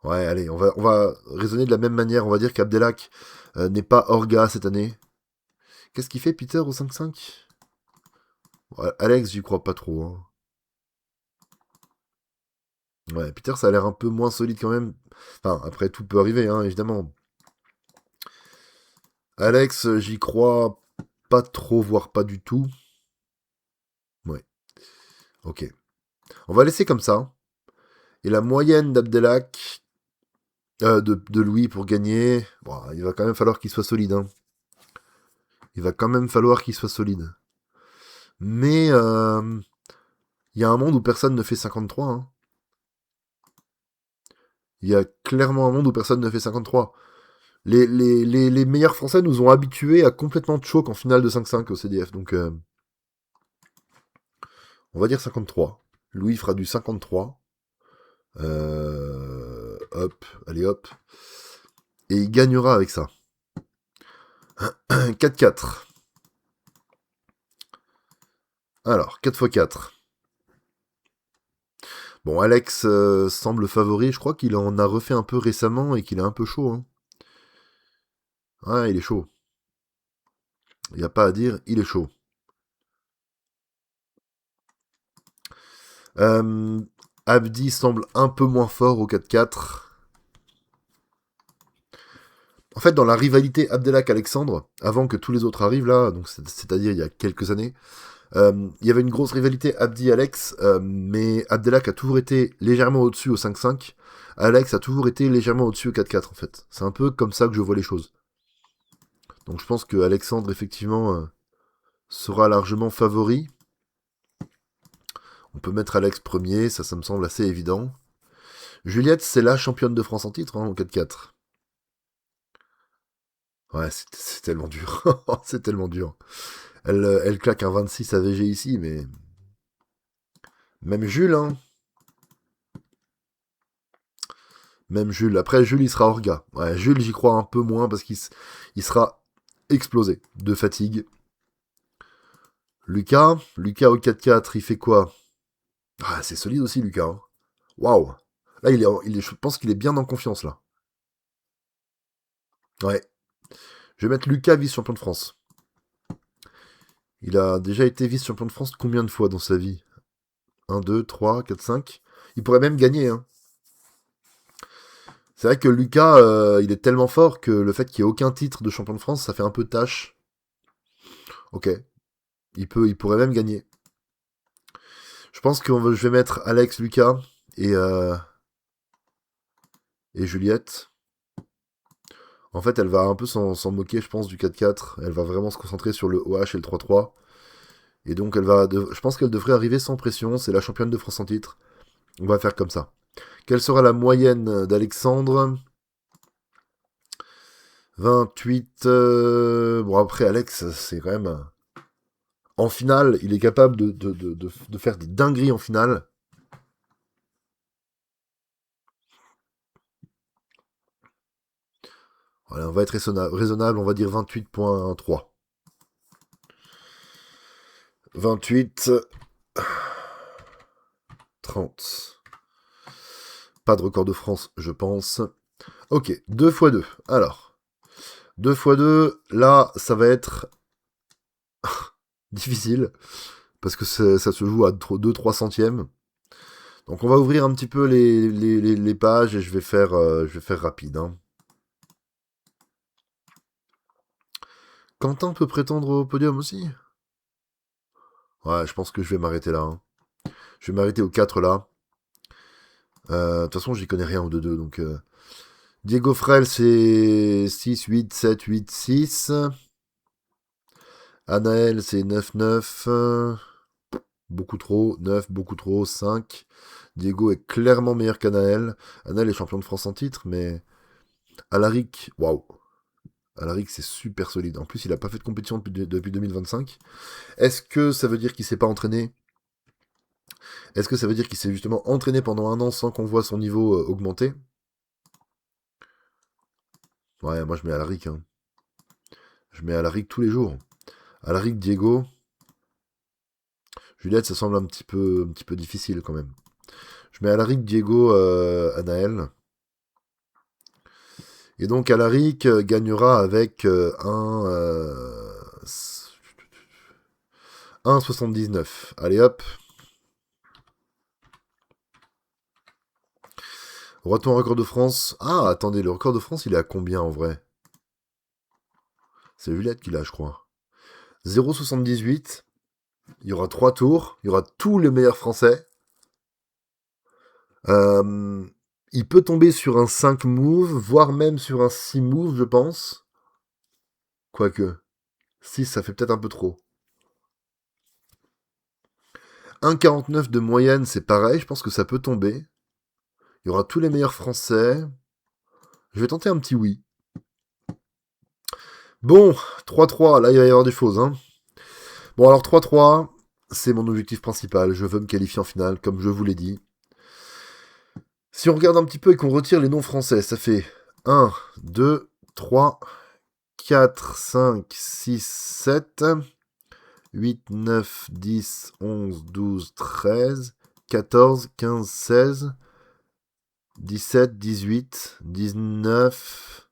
S1: Ouais, allez, on va raisonner de la même manière. On va dire qu'Abdelak n'est pas Orga cette année. Qu'est-ce qu'il fait Peter au 5-5? Ouais, Alex, j'y crois pas trop. Hein. Ouais, Peter, ça a l'air un peu moins solide quand même. Enfin, après, tout peut arriver, hein, évidemment. Alex, j'y crois pas trop, voire pas du tout. Ouais, ok. On va laisser comme ça. Et la moyenne d'Abdelak, de Louis pour gagner, bon, il va quand même falloir qu'il soit solide. Hein. Il va quand même falloir qu'il soit solide. Mais il y a un monde où personne ne fait 53. Hein. Il y a clairement un monde où personne ne fait 53. Les meilleurs Français nous ont habitués à complètement de choc en finale de 5-5 au CDF. Donc, on va dire 53. Louis fera du 53. Hop, allez hop. Et il gagnera avec ça. 4-4. Alors, 4 x 4. Bon, Alex semble favori. Je crois qu'il en a refait un peu récemment et qu'il est un peu chaud. Hein. Ouais, il est chaud. Il n'y a pas à dire, il est chaud. Abdi semble un peu moins fort au 4-4. En fait, dans la rivalité Abdelak-Alexandre, avant que tous les autres arrivent là, donc c'est-à-dire il y a quelques années, il y avait une grosse rivalité Abdi-Alex, mais Abdelak a toujours été légèrement au-dessus au 5-5. Alex a toujours été légèrement au-dessus au 4-4 en fait. C'est un peu comme ça que je vois les choses. Donc je pense que Alexandre effectivement sera largement favori. On peut mettre Alex premier, ça me semble assez évident. Juliette, c'est la championne de France en titre hein, au 4-4. Ouais, c'est tellement dur. C'est tellement dur. Elle claque un 26 à VG ici, mais... Même Jules, hein. Même Jules. Après, Jules, il sera orga. Ouais, Jules, j'y crois un peu moins parce il sera explosé de fatigue. Lucas au 4-4, il fait quoi? Ah, c'est solide aussi, Lucas. Hein. Waouh. Là, je pense qu'il est bien en confiance, là. Ouais. Je vais mettre Lucas vice-champion de France. Il a déjà été vice-champion de France combien de fois dans sa vie? 1, 2, 3, 4, 5. Il pourrait même gagner, hein. C'est vrai que Lucas, il est tellement fort que le fait qu'il n'y ait aucun titre de champion de France, ça fait un peu tâche. Ok. Il pourrait même gagner. Je pense que je vais mettre Alex, Lucas et Juliette. En fait, elle va un peu s'en moquer, je pense, du 4-4. Elle va vraiment se concentrer sur le OH et le 3-3. Et donc, je pense qu'elle devrait arriver sans pression. C'est la championne de France en titre. On va faire comme ça. Quelle sera la moyenne d'Alexandre? 28. Bon, après, Alex, c'est quand même. En finale, il est capable de faire des dingueries en finale. Voilà, on va être raisonnable, on va dire 28.3. 28. 30. Pas de record de France, je pense. Ok, 2 x 2. Alors, 2 x 2, là, ça va être difficile. Parce que ça se joue à 2-3 centièmes. Donc on va ouvrir un petit peu les pages et je vais faire rapide. Hein. Quentin peut prétendre au podium aussi? Ouais, je pense que je vais m'arrêter là. Hein. Je vais m'arrêter aux 4 là. De toute façon, j'y connais rien au 2-2. Donc, Diego Frel, c'est 6, 8, 7, 8, 6. Anaël, c'est 9, 9. Beaucoup trop. 9, beaucoup trop. 5. Diego est clairement meilleur qu'Anaël. Anaël est champion de France en titre, mais Alaric, waouh. Alaric, c'est super solide. En plus, il n'a pas fait de compétition depuis 2025. Est-ce que ça veut dire qu'il s'est pas entraîné? Est-ce que ça veut dire qu'il s'est justement entraîné pendant un an sans qu'on voit son niveau augmenter? Ouais, moi je mets Alaric. Hein. Je mets Alaric tous les jours. Alaric, Diego. Juliette, ça semble un petit peu difficile quand même. Je mets Alaric, Diego, Anaël. Et donc Alaric gagnera avec 1,79. Allez hop. Retour au record de France. Ah, attendez, le record de France, il est à combien en vrai? C'est Juliette qui l'a, je crois. 0,78. Il y aura 3 tours. Il y aura tous les meilleurs Français. Euh, il peut tomber sur un 5 move, voire même sur un 6 move, je pense. Quoique. 6, ça fait peut-être un peu trop. 1,49 de moyenne, c'est pareil. Je pense que ça peut tomber. Il y aura tous les meilleurs Français. Je vais tenter un petit oui. Bon, 3-3. Là, il va y avoir des choses. Hein. Bon, alors 3-3, c'est mon objectif principal. Je veux me qualifier en finale, comme je vous l'ai dit. Si on regarde un petit peu et qu'on retire les noms français, ça fait 1, 2, 3, 4, 5, 6, 7, 8, 9, 10, 11, 12, 13, 14, 15, 16, 17, 18, 19,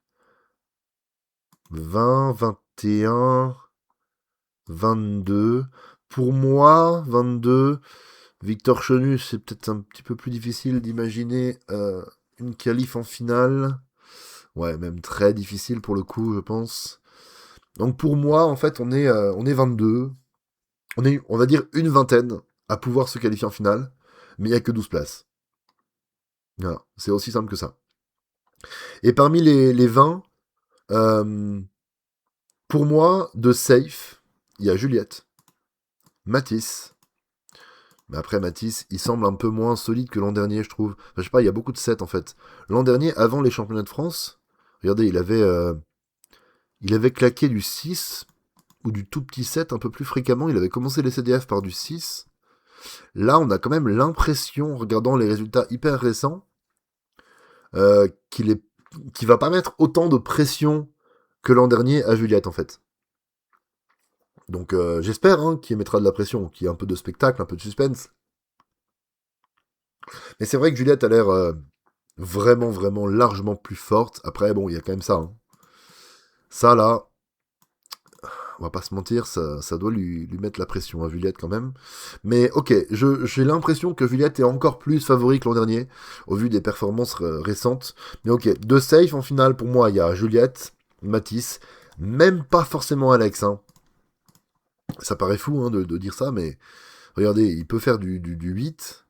S1: 20, 21, 22. Pour moi, 22. Victor Chenu, c'est peut-être un petit peu plus difficile d'imaginer une qualif en finale. Ouais, même très difficile pour le coup, je pense. Donc pour moi, en fait, on est 22. On va dire une vingtaine à pouvoir se qualifier en finale, mais il n'y a que 12 places. Voilà, c'est aussi simple que ça. Et parmi les 20, euh, pour moi, de safe, il y a Juliette, Mathis. Mais après, Mathis, il semble un peu moins solide que l'an dernier, je trouve. Enfin, je sais pas, il y a beaucoup de 7 en fait. L'an dernier, avant les championnats de France, regardez, il avait claqué du 6 ou du tout petit 7 un peu plus fréquemment. Il avait commencé les CDF par du 6. Là, on a quand même l'impression, en regardant les résultats hyper récents, qu'il va pas mettre autant de pression que l'an dernier à Juliette, en fait. Donc j'espère hein, qu'il mettra de la pression, qu'il y ait un peu de spectacle, un peu de suspense. Mais c'est vrai que Juliette a l'air vraiment, vraiment largement plus forte. Après, bon, il y a quand même ça. Hein. Ça, là, on va pas se mentir, ça doit lui mettre la pression à Juliette quand même. Mais ok, j'ai l'impression que Juliette est encore plus favori que l'an dernier, au vu des performances récentes. Mais ok, de safe en finale, pour moi, il y a Juliette, Mathis, même pas forcément Alex. Hein. Ça paraît fou hein, de dire ça, mais regardez, il peut faire du 8.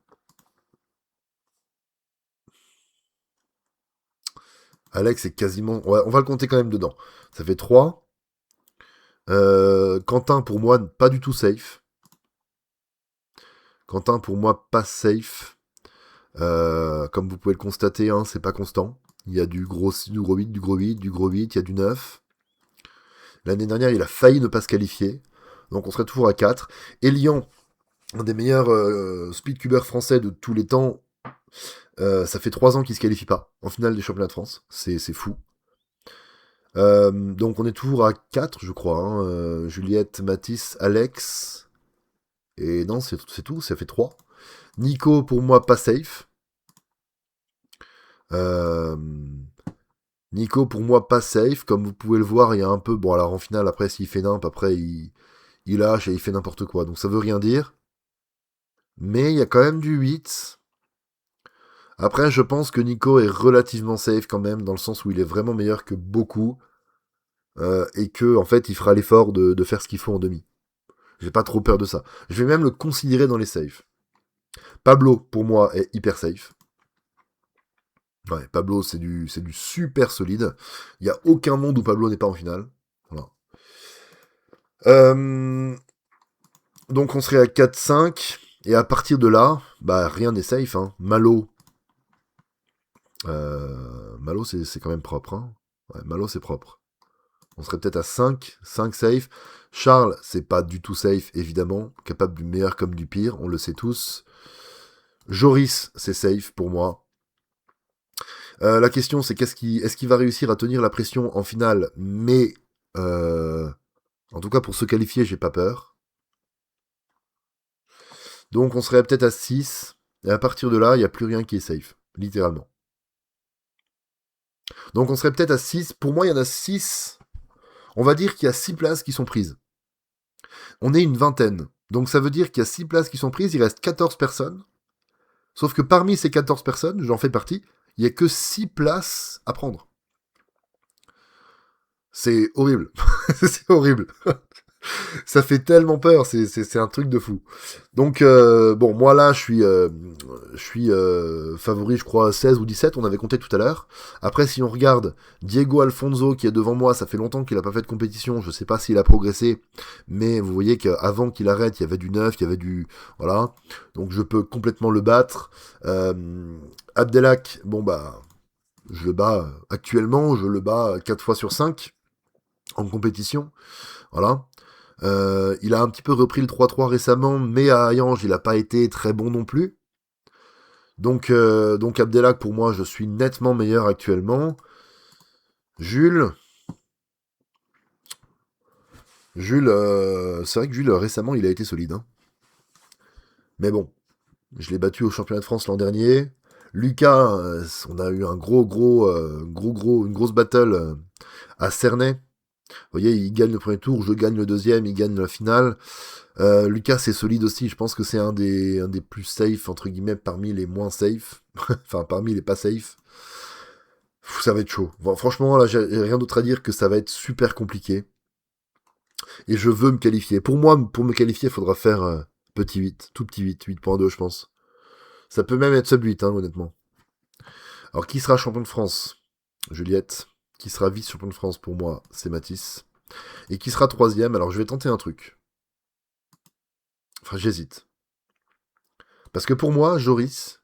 S1: Alex est quasiment... Ouais, on va le compter quand même dedans. Ça fait 3. Quentin, pour moi, pas du tout safe. Quentin, pour moi, pas safe. Comme vous pouvez le constater, hein, c'est pas constant. Il y a du gros 8, du gros 8, du gros 8, il y a du 9. L'année dernière, il a failli ne pas se qualifier. Donc on serait toujours à 4. Elian, un des meilleurs speedcubers français de tous les temps, ça fait 3 ans qu'il se qualifie pas en finale des championnats de France. C'est fou. Donc on est toujours à 4, je crois. Hein. Juliette, Mathis, Alex. Et non, c'est tout, ça fait 3. Nico, pour moi, pas safe. Euh, Nico, pour moi, pas safe. Comme vous pouvez le voir, il y a un peu... Bon, alors en finale, après, s'il fait nimp, après, il lâche et il fait n'importe quoi. Donc ça veut rien dire. Mais il y a quand même du 8. Après, je pense que Nico est relativement safe quand même, dans le sens où il est vraiment meilleur que beaucoup. Et que, en fait, il fera l'effort de faire ce qu'il faut en demi. J'ai pas trop peur de ça. Je vais même le considérer dans les safes. Pablo, pour moi, est hyper safe. Ouais, Pablo, c'est du super solide. Il n'y a aucun monde où Pablo n'est pas en finale. Voilà. Euh, donc on serait à 4-5. Et à partir de là, bah rien n'est safe. Hein. Malo c'est quand même propre. Hein. Ouais, Malo c'est propre. On serait peut-être à 5 safe. Charles, c'est pas du tout safe, évidemment. Capable du meilleur comme du pire, on le sait tous. Joris, c'est safe pour moi. La question, c'est est-ce qu'il va réussir à tenir la pression en finale. Mais en tout cas, pour se qualifier, j'ai pas peur. Donc on serait peut-être à 6. Et à partir de là, il n'y a plus rien qui est safe. Littéralement. Donc on serait peut-être à 6. Pour moi, il y en a 6. On va dire qu'il y a 6 places qui sont prises. On est une vingtaine. Donc ça veut dire qu'il y a 6 places qui sont prises. Il reste 14 personnes. Sauf que parmi ces 14 personnes, j'en fais partie, il n'y a que 6 places à prendre. C'est horrible. C'est horrible. Ça fait tellement peur, c'est un truc de fou. Donc, bon, moi là, je suis favori, je crois, 16 ou 17, on avait compté tout à l'heure. Après, si on regarde Diego Alfonso, qui est devant moi, ça fait longtemps qu'il n'a pas fait de compétition, je sais pas s'il a progressé, mais vous voyez qu'avant qu'il arrête, il y avait du neuf, il y avait du... Voilà, donc je peux complètement le battre. Abdelak, bon bah, je le bats actuellement, je le bats 4 fois sur 5 en compétition. Voilà. Il a un petit peu repris le 3-3 récemment, mais à Hayange, il n'a pas été très bon non plus. Donc Abdelak, pour moi, je suis nettement meilleur actuellement. Jules, c'est vrai que Jules, récemment, il a été solide. Hein. Mais bon, je l'ai battu au championnat de France l'an dernier. Lucas, on a eu un une grosse battle à Cernay. Vous voyez, il gagne le premier tour, je gagne le deuxième, il gagne la finale. Lucas c'est solide aussi, je pense que c'est un des plus safe, entre guillemets, parmi les moins safe. Enfin, parmi les pas safe. Ça va être chaud. Bon, franchement, là, j'ai rien d'autre à dire que ça va être super compliqué. Et je veux me qualifier. Pour moi, pour me qualifier, il faudra faire petit 8, tout petit 8, 8.2 je pense. Ça peut même être sub 8, hein, honnêtement. Alors, qui sera champion de France? Juliette. Qui sera vice-champion de France pour moi? C'est Mathis. Et qui sera troisième? Alors, je vais tenter un truc. Enfin, j'hésite. Parce que pour moi, Joris,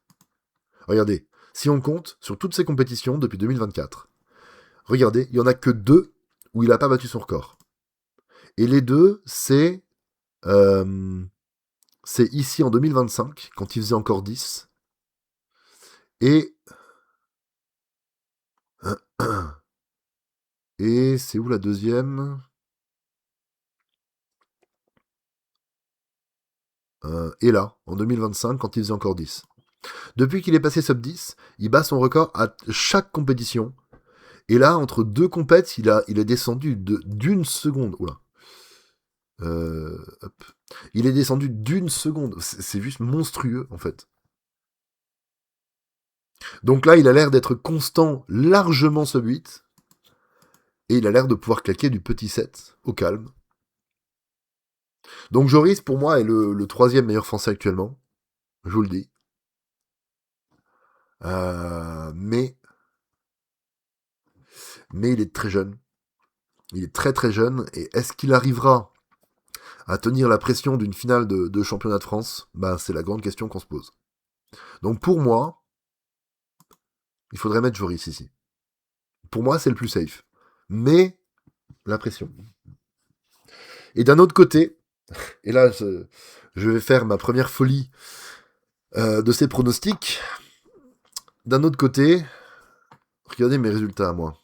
S1: regardez, si on compte sur toutes ces compétitions depuis 2024, regardez, il n'y en a que 2 où il n'a pas battu son record. Et les 2, c'est ici en 2025, quand il faisait encore 10, et, et c'est où la deuxième? Et là, en 2025, quand il faisait encore 10. Depuis qu'il est passé sub 10, il bat son record à chaque compétition. Et là, entre deux compètes, il est descendu d'une seconde. Oula. Hop. Il est descendu d'une seconde. C'est juste monstrueux, en fait. Donc là, il a l'air d'être constant, largement sub 8. Et il a l'air de pouvoir claquer du petit 7 au calme. Donc Joris, pour moi, est le troisième meilleur français actuellement. Je vous le dis. Mais il est très jeune. Il est très très jeune. Et est-ce qu'il arrivera à tenir la pression d'une finale de championnat de France? Bah, c'est la grande question qu'on se pose. Donc pour moi, il faudrait mettre Joris ici. Pour moi, c'est le plus safe. Mais la pression. Et d'un autre côté, et là, je vais faire ma première folie de ces pronostics. D'un autre côté, regardez mes résultats à moi.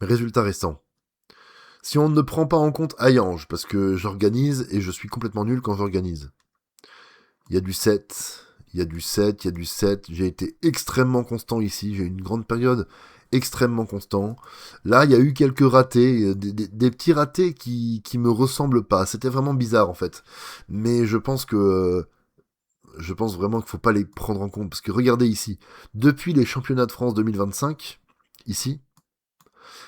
S1: Mes résultats récents. Si on ne prend pas en compte Hayange, parce que j'organise et je suis complètement nul quand j'organise. Il y a du 7, il y a du 7, il y a du 7. J'ai été extrêmement constant ici. J'ai eu une grande période extrêmement constant. Là, il y a eu quelques ratés, des petits ratés qui me ressemblent pas. C'était vraiment bizarre en fait. Mais je pense vraiment qu'il faut pas les prendre en compte. Parce que regardez ici, depuis les championnats de France 2025, ici,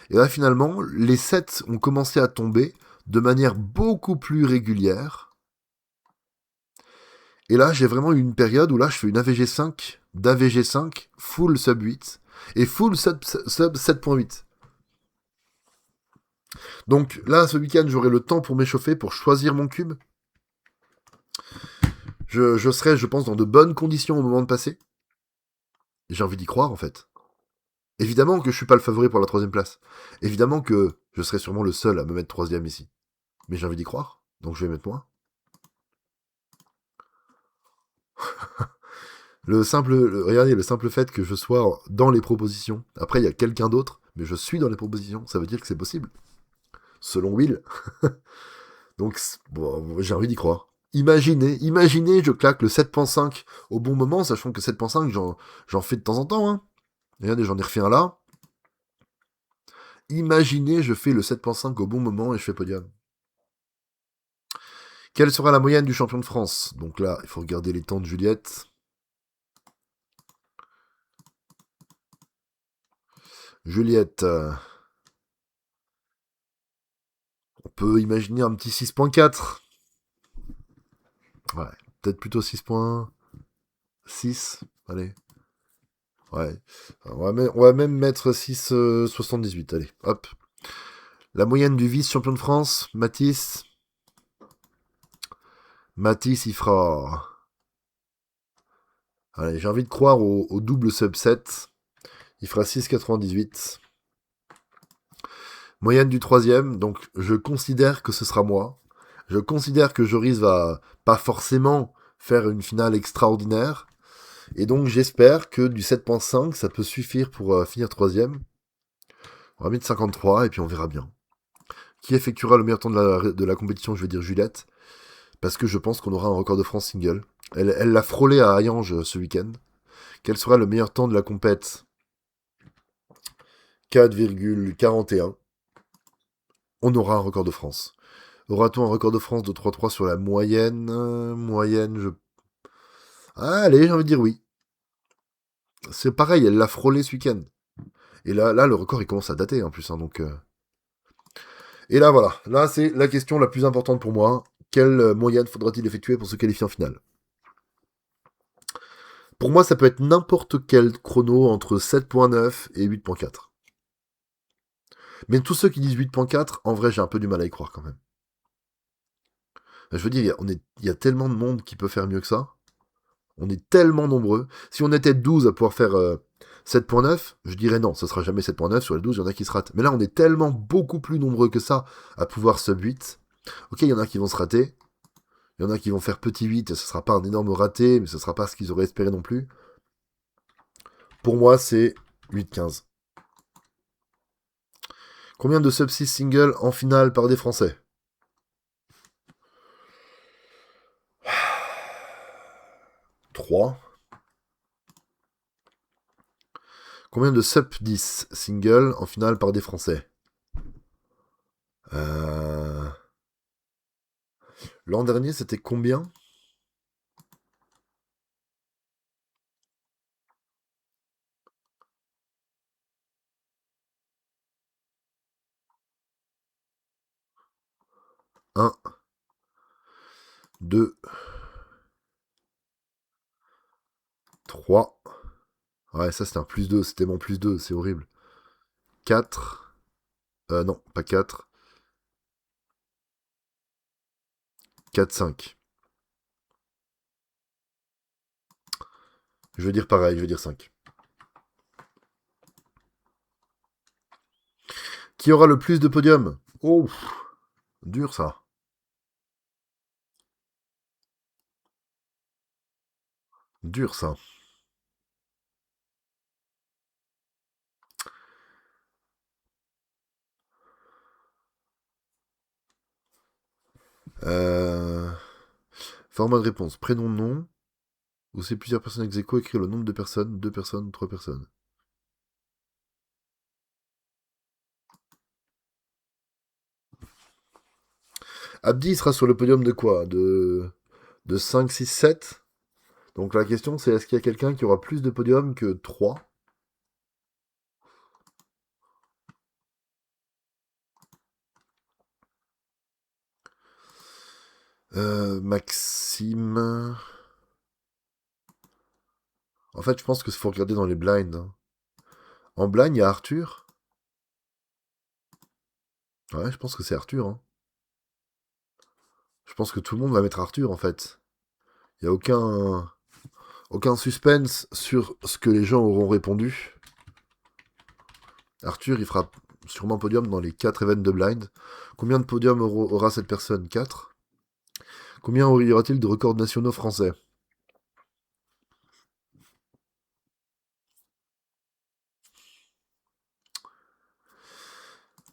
S1: et là finalement, les 7 ont commencé à tomber de manière beaucoup plus régulière. Et là, j'ai vraiment eu une période où là, je fais une AVG5, d'AVG5, full sub 8, et full sub 7.8. Donc là, ce week-end, j'aurai le temps pour m'échauffer, pour choisir mon cube. Je serai, je pense, dans de bonnes conditions au moment de passer. J'ai envie d'y croire, en fait. Évidemment que je suis pas le favori pour la troisième place. Évidemment que je serai sûrement le seul à me mettre troisième ici. Mais j'ai envie d'y croire, donc je vais mettre moi. Regardez, le simple fait que je sois dans les propositions. Après, il y a quelqu'un d'autre, mais je suis dans les propositions. Ça veut dire que c'est possible. Selon Will. Donc, bon, j'ai envie d'y croire. Imaginez, je claque le 7.5 au bon moment, sachant que 7.5, j'en fais de temps en temps. Hein. Regardez, j'en ai refait un là. Imaginez, je fais le 7.5 au bon moment et je fais podium. Quelle sera la moyenne du champion de France? Donc là, il faut regarder les temps de Juliette. Juliette, on peut imaginer un petit 6.4. Ouais, peut-être plutôt 6.6. Allez. Ouais. On va même mettre 6,78. Allez, hop. La moyenne du vice-champion de France, Mathis. Mathis, il fera. Allez, j'ai envie de croire au double subset. Il fera 6,98. Moyenne du troisième, donc je considère que ce sera moi. Je considère que Joris va pas forcément faire une finale extraordinaire. Et donc j'espère que du 7.5, ça peut suffire pour finir troisième. On va mettre 53 et puis on verra bien. Qui effectuera le meilleur temps de la compétition? Je vais dire Juliette. Parce que je pense qu'on aura un record de France single. Elle l'a frôlé à Hayange ce week-end. Quel sera le meilleur temps de la compète? 4,41. On aura un record de France. Aura-t-on un record de France de 3,3 sur la moyenne? Moyenne, je... Ah, allez, j'ai envie de dire oui. C'est pareil, elle l'a frôlé ce week-end. Et là, le record, il commence à dater en plus. Hein, donc, Et là, voilà. Là, c'est la question la plus importante pour moi. Quelle moyenne faudra-t-il effectuer pour se qualifier en finale? Pour moi, ça peut être n'importe quel chrono entre 7.9 et 8.4. Mais tous ceux qui disent 8.4, en vrai, j'ai un peu du mal à y croire quand même. Je veux dire, il y a tellement de monde qui peut faire mieux que ça. On est tellement nombreux. Si on était 12 à pouvoir faire 7.9, je dirais non, ce sera jamais 7.9. Sur les 12, il y en a qui se ratent. Mais là, on est tellement beaucoup plus nombreux que ça à pouvoir sub 8. Ok, il y en a qui vont se rater. Il y en a qui vont faire petit 8 et ce sera pas un énorme raté, mais ce sera pas ce qu'ils auraient espéré non plus. Pour moi, c'est 8-15. Combien de sub 6 singles en finale par des Français? 3. Combien de sub 10 singles en finale par des Français? euh... L'an dernier, c'était combien? Un, 2, 3. Ouais, ça c'était un plus 2, c'était mon plus 2, c'est horrible. 4. Non, pas 4. 4, 5. Je veux dire pareil, je veux dire 5. Qui aura le plus de podiums? Oh, dur ça. Dur ça. Euh... Format de réponse, prénom, nom. Ou c'est plusieurs personnes ex aequo, écrire le nombre de personnes, 2 personnes, 3 personnes. Abdi sera sur le podium de quoi de 5, 6, 7. Donc la question c'est est-ce qu'il y a quelqu'un qui aura plus de podiums que 3? Maxime... En fait, je pense que faut regarder dans les blinds. Hein. En blind, il y a Arthur. Ouais, je pense que c'est Arthur. Hein. Je pense que tout le monde va mettre Arthur, en fait. Il n'y a aucun suspense sur ce que les gens auront répondu. Arthur, il fera sûrement podium dans les 4 events de blind. Combien de podiums aura cette personne? 4. Combien y aura-t-il de records nationaux français?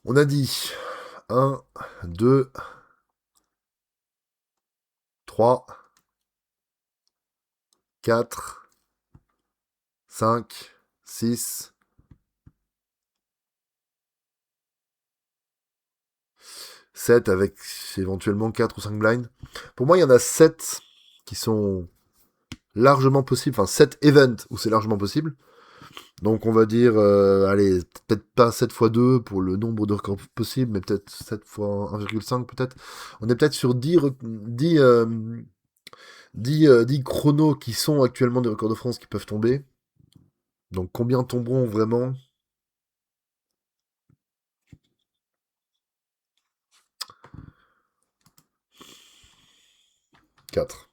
S1: On a dit 1, 2, 3, 4, 5, 6, 7 avec éventuellement 4 ou 5 blinds. Pour moi, il y en a 7 qui sont largement possibles, enfin 7 events où c'est largement possible. Donc on va dire, allez, peut-être pas 7 x 2 pour le nombre de records possibles, mais peut-être 7 x 1,5 peut-être. On est peut-être sur 10 chronos qui sont actuellement des records de France qui peuvent tomber. Donc combien tomberont vraiment? 4.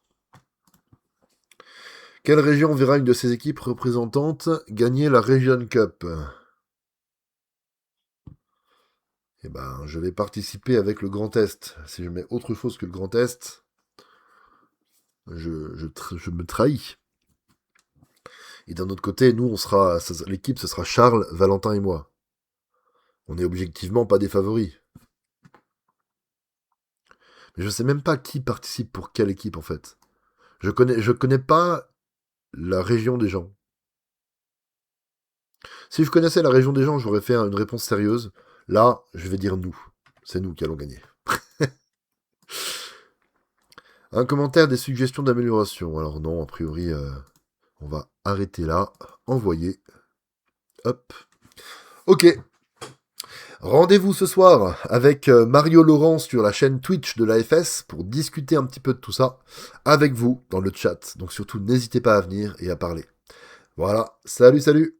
S1: Quelle région verra une de ses équipes représentantes gagner la Region Cup? Eh ben, je vais participer avec le Grand Est. Si je mets autre chose que le Grand Est, je me trahis. Et d'un autre côté, nous, l'équipe, ce sera Charles, Valentin et moi. On n'est objectivement pas des favoris. Mais je sais même pas qui participe pour quelle équipe, en fait. Je connais pas la région des gens. Si je connaissais la région des gens, j'aurais fait une réponse sérieuse. Là, je vais dire nous. C'est nous qui allons gagner. Un commentaire, des suggestions d'amélioration. Alors non, a priori, on va arrêter là. Envoyer. Hop. Ok. Rendez-vous ce soir avec Mario Laurent sur la chaîne Twitch de l'AFS pour discuter un petit peu de tout ça avec vous dans le chat. Donc surtout, n'hésitez pas à venir et à parler. Voilà. Salut, salut.